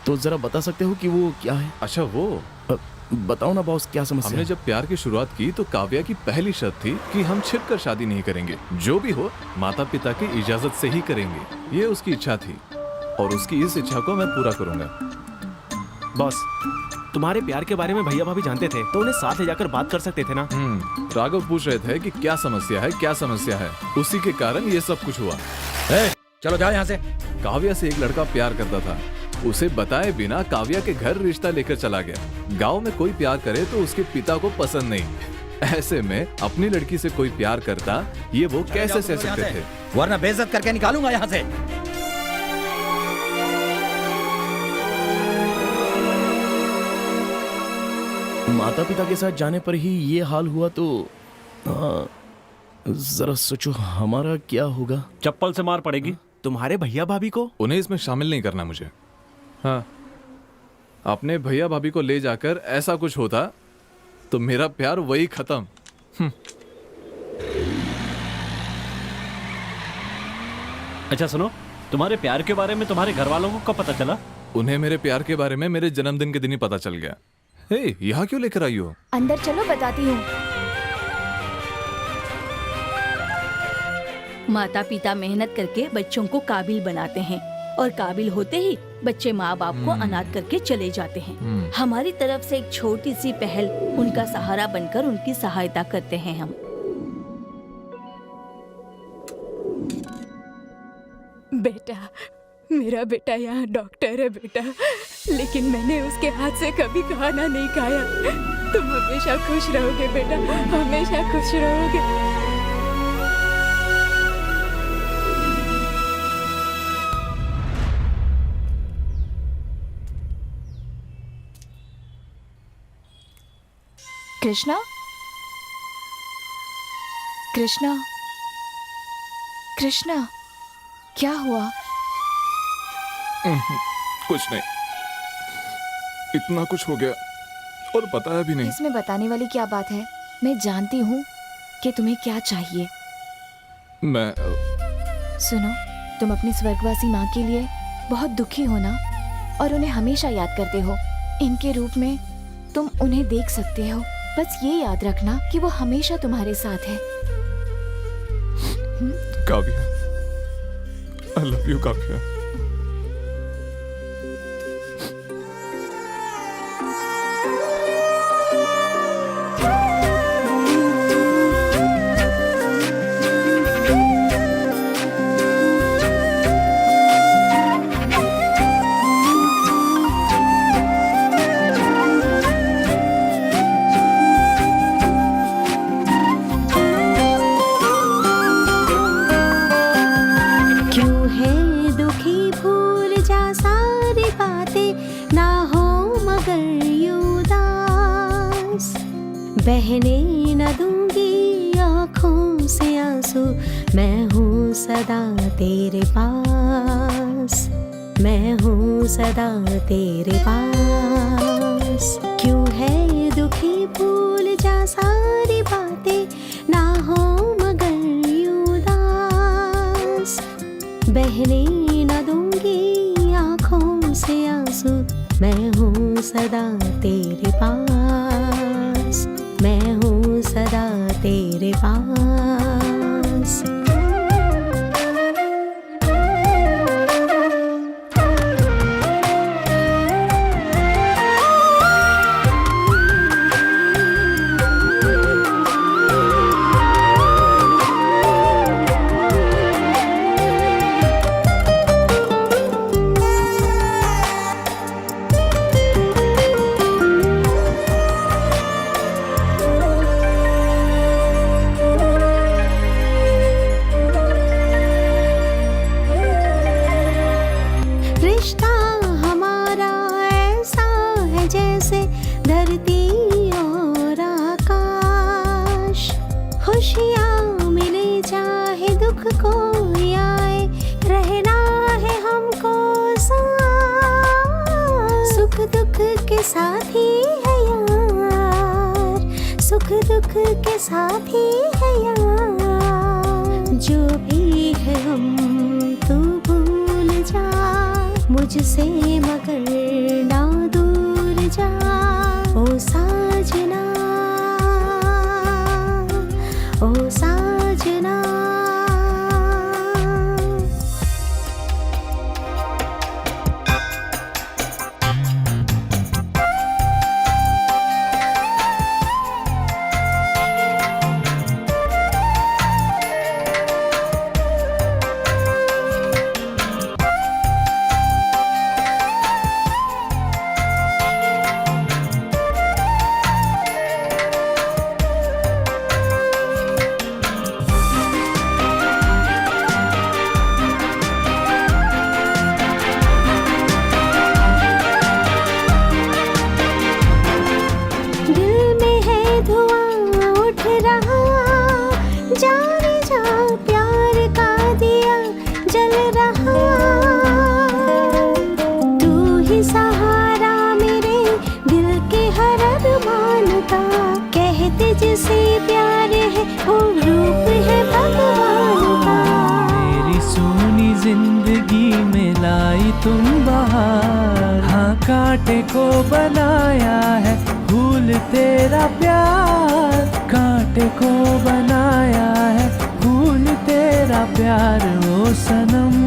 तो जरा बता सकते हो कि वो क्या है? अच्छा, वो बताओ ना बॉस, क्या समस्या हमने है? जब प्यार की शुरुआत की तो काव्या की पहली शर्त थी कि हम छिपकर शादी नहीं करेंगे, जो भी हो माता पिता की इजाजत से ही करेंगे। ये उसकी इच्छा थी और उसकी इस इच्छा को मैं पूरा करूंगा। बॉस, तुम्हारे प्यार के बारे में भैया भाभी जानते थे तो उन्हें साथ ले जाकर बात कर सकते थे ना। राघव पूछ रहे थे कि क्या समस्या है, क्या समस्या है। उसी के कारण ये सब कुछ हुआ। चलो जाओ यहाँ से। काव्या से एक लड़का प्यार करता था, उसे बताए बिना काव्या के घर रिश्ता लेकर चला गया। गांव में कोई प्यार करे तो उसके पिता को पसंद नहीं। ऐसे में अपनी लड़की से कोई प्यार करता, ये वो कैसे सह सकते थे? वरना बेइज्जत करके निकालूंगा यहाँ से। माता पिता के साथ जाने पर ही ये हाल हुआ तो जरा सोचो हमारा क्या होगा। चप्पल से मार पड़ेगी। तुम्हारे भैया भाभी को? उन्हें इसमें शामिल नहीं करना मुझे। हाँ, अपने भैया भाभी को ले जाकर ऐसा कुछ होता तो मेरा प्यार वही खत्म। अच्छा सुनो, तुम्हारे प्यार के बारे में तुम्हारे घर वालों को कब पता चला? उन्हें मेरे प्यार के बारे में मेरे जन्मदिन के दिन ही पता चल गया। हे, यहाँ क्यों लेकर आई हो? अंदर चलो, बताती हूँ। माता पिता मेहनत करके बच्चों को काबिल बनाते हैं और काबिल होते ही बच्चे माँ बाप को अनाथ करके चले जाते हैं। हमारी तरफ से एक छोटी सी पहल उनका सहारा बनकर उनकी सहायता करते हैं हम। बेटा, मेरा बेटा यहाँ डॉक्टर है बेटा, लेकिन मैंने उसके हाथ से कभी खाना नहीं खाया। तुम हमेशा खुश रहोगे बेटा, हमेशा खुश रहोगे। कृष्णा, कृष्णा, कृष्णा, क्या हुआ? कुछ नहीं, इतना कुछ हो गया और बताया भी नहीं। इसमें बताने वाली क्या बात है? मैं जानती हूँ कि तुम्हें क्या चाहिए। मैं सुनो, तुम अपनी स्वर्गवासी माँ के लिए बहुत दुखी हो ना, और उन्हें हमेशा याद करते हो। इनके रूप में तुम उन्हें देख सकते हो। बस ये याद रखना कि वो हमेशा तुम्हारे साथ है। Kavya, I love you Kavya. बहने न दूंगी आँखों से आंसू, मैं हूँ सदा तेरे पास, मैं हूँ सदा तेरे पास। क्यों है दुखी भूल जा सारी बातें, ना हो मगर यूं उदास। बहने न दूंगी आँखों से आंसू, मैं हूँ सदा तेरे पास, मैं हूँ सदा तेरे पास। खुशियाँ मिले चाहे दुख कोई आए, रहना है हमको साथ। सुख दुख के साथ ही है यार, सुख दुख के साथ ही है यार। जो भी है हम तू भूल जा मुझसे, मगर ना दूर जा ओ साजना, ओ साजना। जाने जा प्यार का दिया जल रहा, तू ही सहारा मेरे दिल के हर अरमान का। कहते जिसे प्यार है वो रूप है भगवान का। मेरी सोनी जिंदगी में लाई तुम बहार, हाँ कांटे को बनाया है फूल तेरा प्यार, कांटे को बनाया है फूल तेरा प्यार ओ सनम।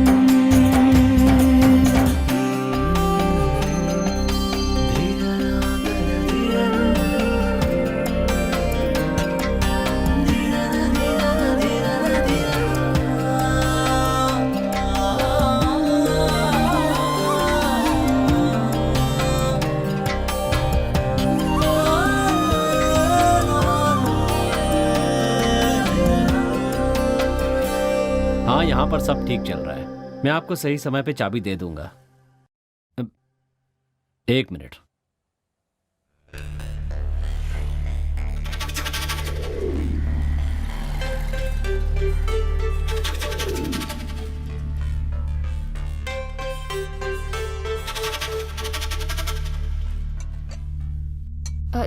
हाँ, यहाँ पर सब ठीक चल रहा है। मैं आपको सही समय पे चाबी दे दूंगा। एक मिनट।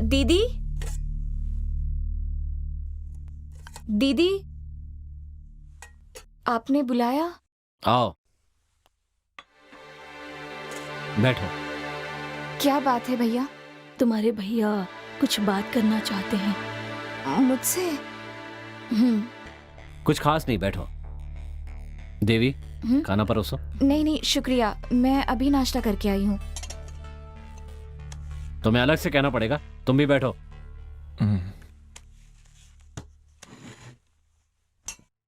दीदी, दीदी, आपने बुलाया? आओ बैठो। क्या बात है भैया? तुम्हारे भैया कुछ बात करना चाहते हैं मुझसे। कुछ खास नहीं, बैठो। देवी खाना परोसो। नहीं नहीं शुक्रिया, मैं अभी नाश्ता करके आई हूँ। तुम्हें अलग से कहना पड़ेगा, तुम भी बैठो।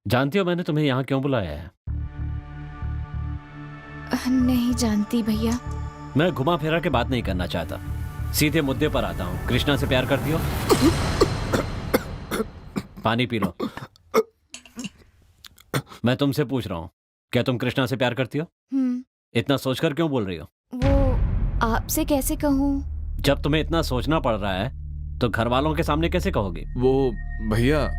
जानती हो मैंने तुम्हें यहाँ क्यों बुलाया है? नहीं जानती भैया। मैं घुमा फिरा के बात नहीं करना चाहता, सीधे मुद्दे पर आता हूँ। कृष्णा से प्यार करती हो? पानी पी लो। मैं तुमसे पूछ रहा हूँ, क्या तुम कृष्णा से प्यार करती हो? इतना सोचकर क्यों बोल रही हो? वो आपसे कैसे कहूँ? जब तुम्हें इतना सोचना पड़ रहा है तो घर वालों के सामने कैसे कहोगे? वो भैया।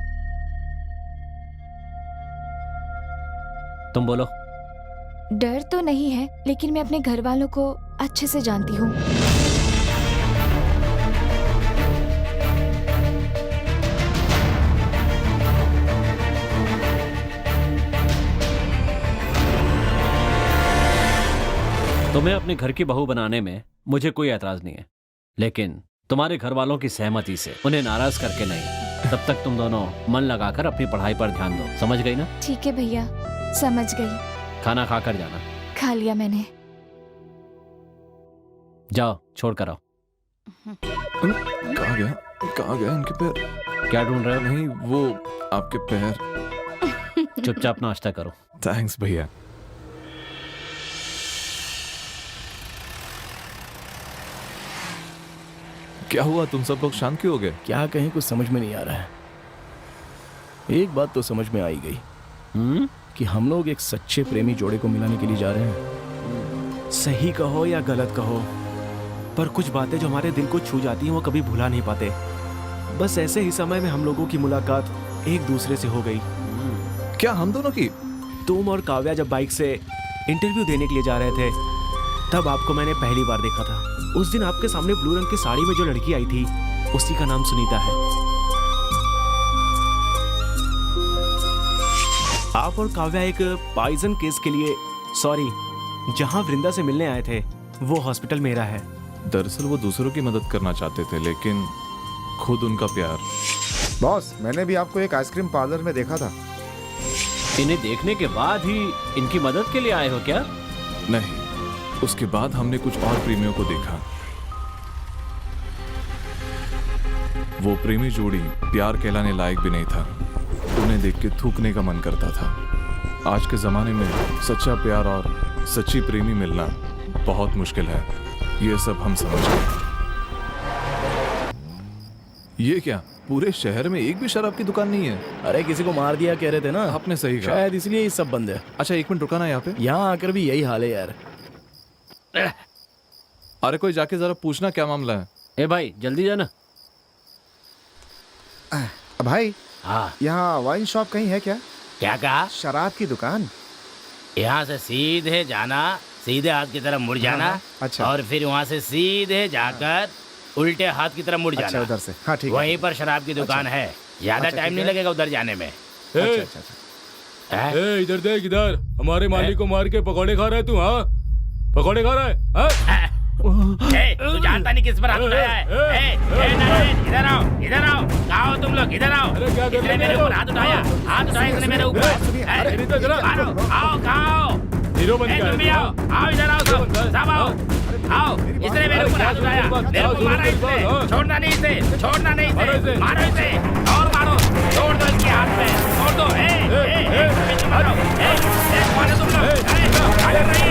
तुम बोलो। डर तो नहीं है, लेकिन मैं अपने घर वालों को अच्छे से जानती हूँ। तुम्हें अपने घर की बहू बनाने में मुझे कोई ऐतराज नहीं है, लेकिन तुम्हारे घर वालों की सहमति से, उन्हें नाराज करके नहीं। तब तक तुम दोनों मन लगाकर अपनी पढ़ाई पर ध्यान दो, समझ गई ना? ठीक है भैया, समझ गई। खाना खाकर जाना। खा लिया मैंने। जाओ छोड़ कर आओ। कहाँ गया इनके पैर? क्या ढूंढ रहे हो? नहीं, वो आपके पैर। चुपचाप नाश्ता करो। थैंक्स भैया। क्या हुआ, तुम सब लोग शांत क्यों हो गए? क्या कहें, कुछ समझ में नहीं आ रहा है। एक बात तो समझ में आई गई कि हम लोग एक सच्चे प्रेमी जोड़े को मिलाने के लिए जा रहे हैं। सही कहो या गलत कहो, पर कुछ बातें जो हमारे दिल को छू जाती हैं वो कभी भुला नहीं पाते। बस ऐसे ही समय में हम लोगों की मुलाकात एक दूसरे से हो गई। क्या हम दोनों की? तुम और काव्या जब बाइक से इंटरव्यू देने के लिए जा रहे थे, तब आपको मैंने पहली बार देखा था। उस दिन आपके सामने ब्लू रंग की साड़ी में जो लड़की आई थी, उसी का नाम सुनीता है। आप और काव्या एक पॉइजन केस के लिए, सॉरी, जहां वृंदा से मिलने आए थे, वो हॉस्पिटल मेरा है। दरअसल वो दूसरों की मदद करना चाहते थे, लेकिन खुद उनका प्यार। बॉस, मैंने भी आपको एक आइसक्रीम पार्लर में देखा था। इन्हें देखने के बाद ही इनकी मदद के लिए आए हो क्या? नहीं, उसके बाद हमने कुछ और प्रेमियों को देखा। वो प्रेमी जोड़ी प्यार कहलाने लायक भी नहीं था। उन्हें देख के थूकने का मन करता था। आज के जमाने में सच्चा प्यार और सच्ची प्रेमी मिलना बहुत मुश्किल है, ये सब हम समझ गए। ये क्या, पूरे शहर में एक भी शराब की दुकान नहीं है? अरे किसी को मार दिया कह रहे थे ना। आपने सही कहा, शायद इसलिए ये सब बंद है। अच्छा एक मिनट रुकाना, यहाँ पे यहाँ आकर भी यही हाल है यार। अरे कोई जाके जरा पूछना क्या मामला है। ए भाई जल्दी जाना। भाई हाँ, यहाँ वाइन शॉप कहीं है क्या? क्या कहा? शराब की दुकान। यहाँ से सीधे जाना, सीधे हाथ की तरफ मुड़ जाना। अच्छा। और फिर वहाँ से सीधे जाकर उल्टे हाथ की तरफ मुड़ अच्छा, जाना। उधर से। हाँ ठीक है। वहीं पर शराब की दुकान है। ज्यादा अच्छा, टाइम ठीक नहीं है। लगेगा उधर जाने में। इधर देख, इधर हमारे मालिक को मार के पकौड़े खा रहा है तू? हाँ, पकौड़े खा रहा है? तू जानता नहीं किस पर हाथ उठाया है? नारायण, इधर आओ, इधर आओ। कहाँ हो तुम लोग? इधर आओ। इसने मेरे ऊपर हाथ उठाया, हाथ उठाया इसने मेरे ऊपर। आओ, कहाँ आओ? तुम भी आओ, आओ इधर आओ, सब आओ, आओ। इसने मेरे ऊपर हाथ उठाया, मेरे को मारा इसने। छोड़ना नहीं इसे, छोड़ना नहीं इसे, मारो इसे और मारो। छोड़ दो इसके हाथ में, छोड़ दो। मारो, मारो तुम लोग। अरे नहीं।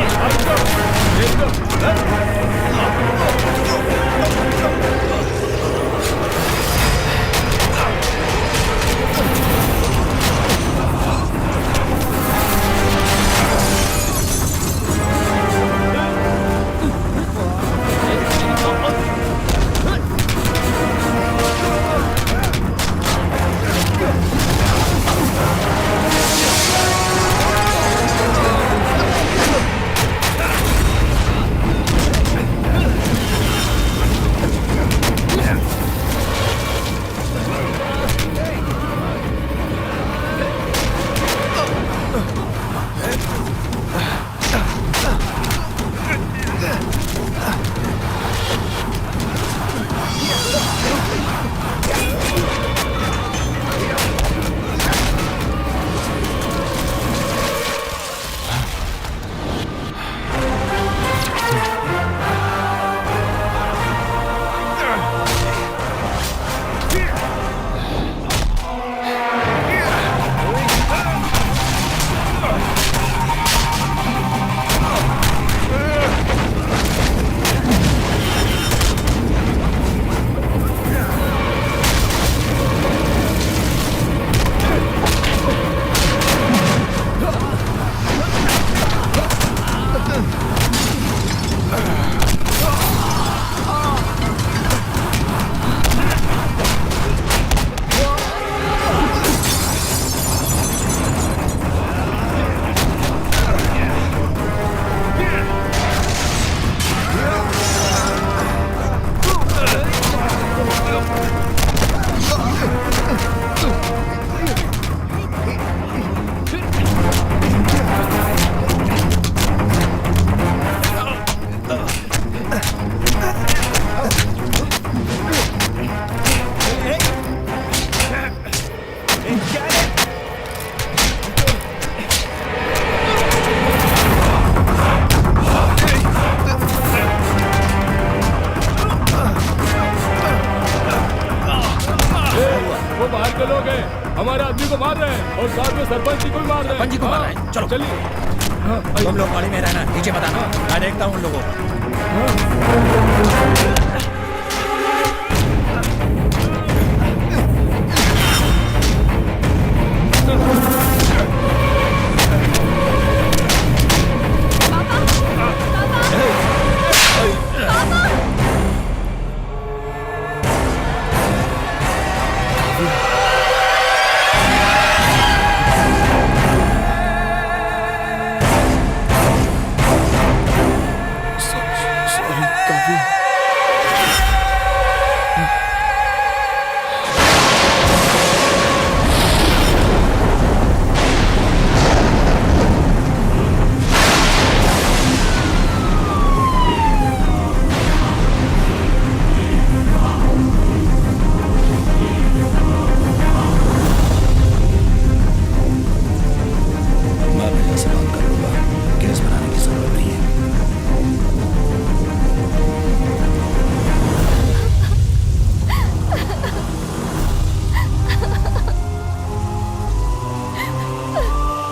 हमारे आदमी को मार रहे हैं और साथ में सरपंच जी को भी मार रहे हैं। सरपंच जी को मार रहे हैं। चलो चलिए। तुम लोग गाड़ी में रहना, नीचे मत आना, मैं देखता हूँ उन लोगों को।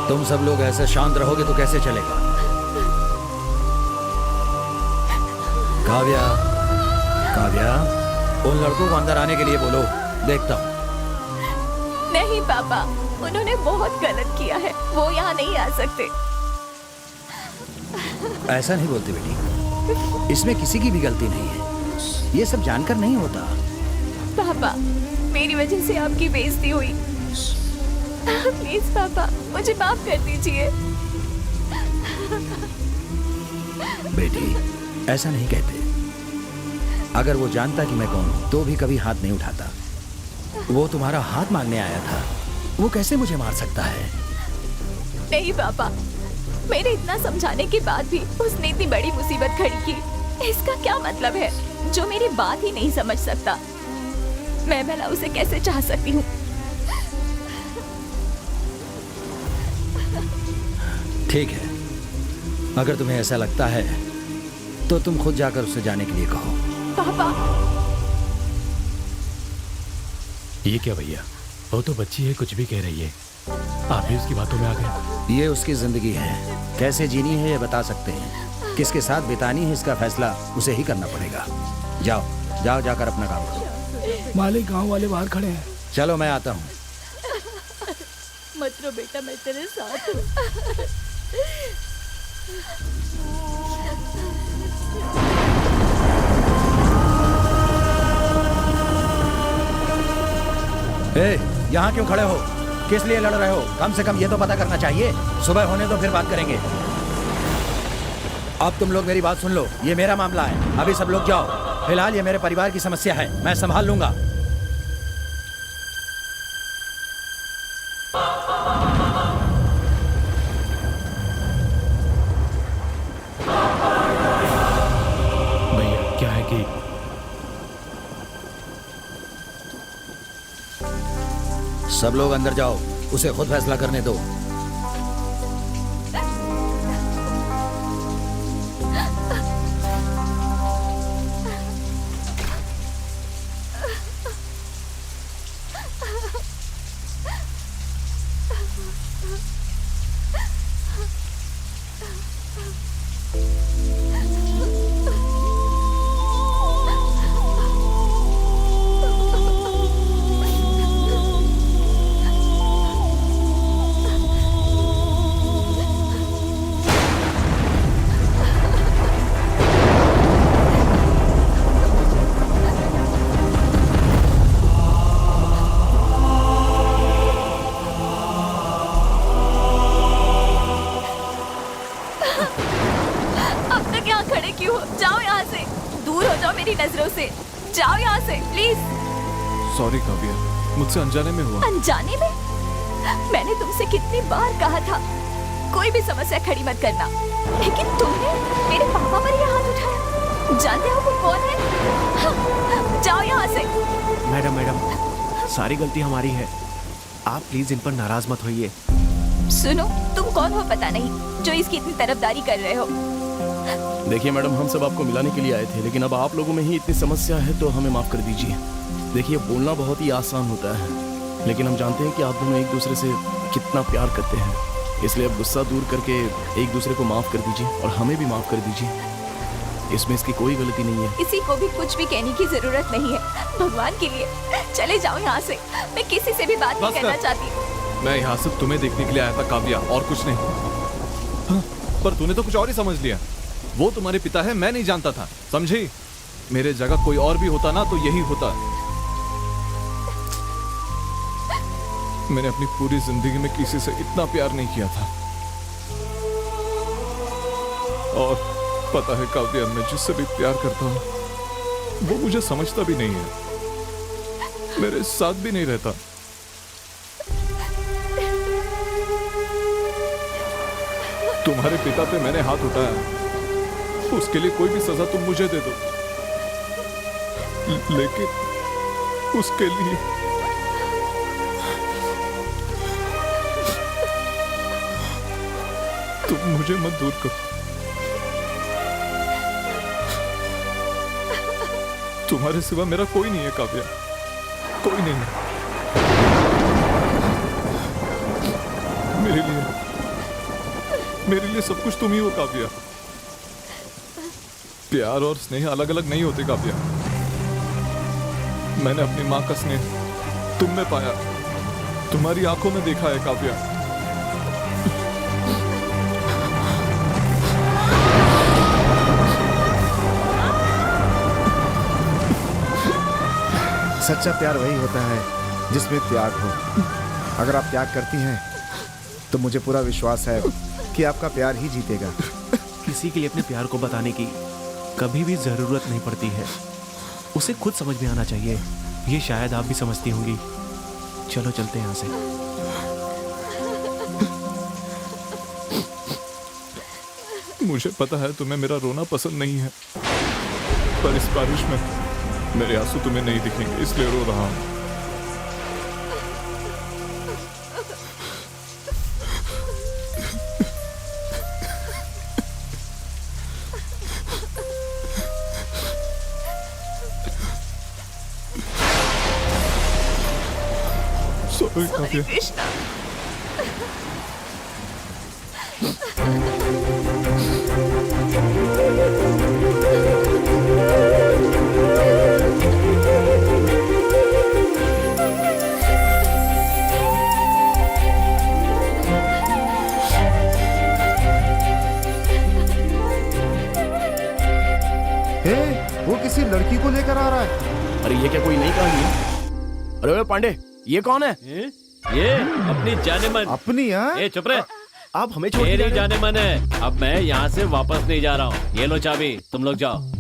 तुम सब लोग ऐसे शांत रहोगे तो कैसे चलेगा? काव्या, काव्या, उन लड़कों को अंदर आने के लिए बोलो, देखता हूँ। नहीं पापा, उन्होंने बहुत गलत किया है, वो यहाँ नहीं आ सकते। ऐसा नहीं बोलते बेटी, इसमें किसी की भी गलती नहीं है, ये सब जानकर नहीं होता। पापा, मेरी वजह से आपकी बेइज्जती हुई। प्लीज पापा, मुझे माफ कर दीजिए। बेटी, ऐसा नहीं कहते। अगर वो जानता कि मैं कौन हूं तो भी कभी हाथ नहीं उठाता। वो तुम्हारा हाथ मांगने आया था, वो कैसे मुझे मार सकता है? नहीं पापा, मेरे इतना समझाने के बाद भी उसने इतनी बड़ी मुसीबत खड़ी की, इसका क्या मतलब है? जो मेरी बात ही नहीं समझ सकता, मैं भला उसे कैसे चाह सकती हूँ? ठीक है, अगर तुम्हें ऐसा लगता है तो तुम खुद जाकर उससे जाने के लिए कहो। पापा, ये क्या भैया, वो तो बच्ची है, कुछ भी कह रही है, आप भी उसकी बातों में आ गए। ये उसकी जिंदगी है, कैसे जीनी है ये बता सकते हैं, किसके साथ बितानी है इसका फैसला उसे ही करना पड़ेगा। जाओ जाओ, जाकर अपना काम करो। मालिक, गांव वाले बाहर खड़े हैं। चलो मैं आता हूँ। मत रो बेटा, मैं तेरे साथ हूँ। यहाँ क्यों खड़े हो? किस लिए लड़ रहे हो? कम से कम ये तो पता करना चाहिए। सुबह होने तो फिर बात करेंगे। अब तुम लोग मेरी बात सुन लो, ये मेरा मामला है, अभी सब लोग जाओ। फिलहाल ये मेरे परिवार की समस्या है, मैं संभाल लूंगा। भैया क्या है कि सब लोग अंदर जाओ, उसे खुद फैसला करने दो। जाओ यहाँ से प्लीज। सॉरी काव्या, मुझसे अनजाने में हुआ। अनजाने में? मैंने तुमसे कितनी बार कहा था कोई भी समस्या खड़ी मत करना, लेकिन तुमने मेरे पापा पर यह हाथ उठाया। जानते हो वो कौन है? जाओ यहाँ से। मैडम, सारी गलती हमारी है, आप प्लीज इन पर नाराज मत होइए। सुनो, तुम कौन हो पता नहीं जो इसकी इतनी तरफदारी कर रहे हो। देखिए मैडम, हम सब आपको मिलाने के लिए आए थे, लेकिन अब आप लोगों में ही इतनी समस्या है तो हमें माफ कर दीजिए। देखिए, बोलना बहुत ही आसान होता है, लेकिन हम जानते हैं कि आप दोनों एक दूसरे से कितना प्यार करते हैं, इसलिए अब गुस्सा दूर करके एक दूसरे को माफ कर दीजिए और हमें भी माफ कर दीजिए। इसमें इसकी कोई गलती नहीं है। किसी को भी कुछ भी कहने की जरूरत नहीं है। भगवान के लिए चले जाओ यहाँ से। मैं किसी से भी बात नहीं बस करना कर। चाहती। मैं यहाँ सिर्फ तुम्हें देखने के लिए आया था काव्या, और कुछ नहीं। हाँ, पर तूने तो कुछ और ही समझ लिया। वो तुम्हारे पिता है, मैं नहीं जानता था, समझी? मेरे जगह कोई और भी होता ना तो यही होता। मैंने अपनी पूरी जिंदगी में किसी से इतना प्यार नहीं किया था। और पता है काव्या, मैं जिससे भी प्यार करता हूं वो मुझे समझता भी नहीं है, मेरे साथ भी नहीं रहता। तुम्हारे पिता पे मैंने हाथ उठाया, उसके लिए कोई भी सजा तुम मुझे दे दो, लेकिन उसके लिए तुम मुझे मत दूर करो। तुम्हारे सिवा मेरा कोई नहीं है काव्या, कोई नहीं है। मेरे लिए सब कुछ तुम ही हो काव्या। प्यार और स्नेह अलग अलग नहीं होते काव्या। मैंने अपनी माँ का स्नेह तुम में पाया, तुम्हारी आंखों में देखा है काव्या। सच्चा प्यार वही होता है जिसमें त्याग हो। अगर आप त्याग करती हैं तो मुझे पूरा विश्वास है कि आपका प्यार ही जीतेगा। किसी के लिए अपने प्यार को बताने की कभी भी जरूरत नहीं पड़ती है, उसे खुद समझ में आना चाहिए। ये शायद आप भी समझती होंगी। चलो चलते हैं यहाँ से। मुझे पता है तुम्हें मेरा रोना पसंद नहीं है, पर इस बारिश में मेरे आंसू तुम्हें नहीं दिखेंगे, इसलिए रो रहा हूं। सॉरी काव्या। कृष्णा। वो किसी लड़की को लेकर आ रहा है। अरे ये क्या कोई नई कहानी है? अरे ओए पांडे, ये कौन है? ये अपनी जाने मन। अपनी? ए चुप रहे। आप हमें छोड़ मेरी जाने मन है। अब मैं यहाँ से वापस नहीं जा रहा हूँ। ये लो चाबी, तुम लोग जाओ।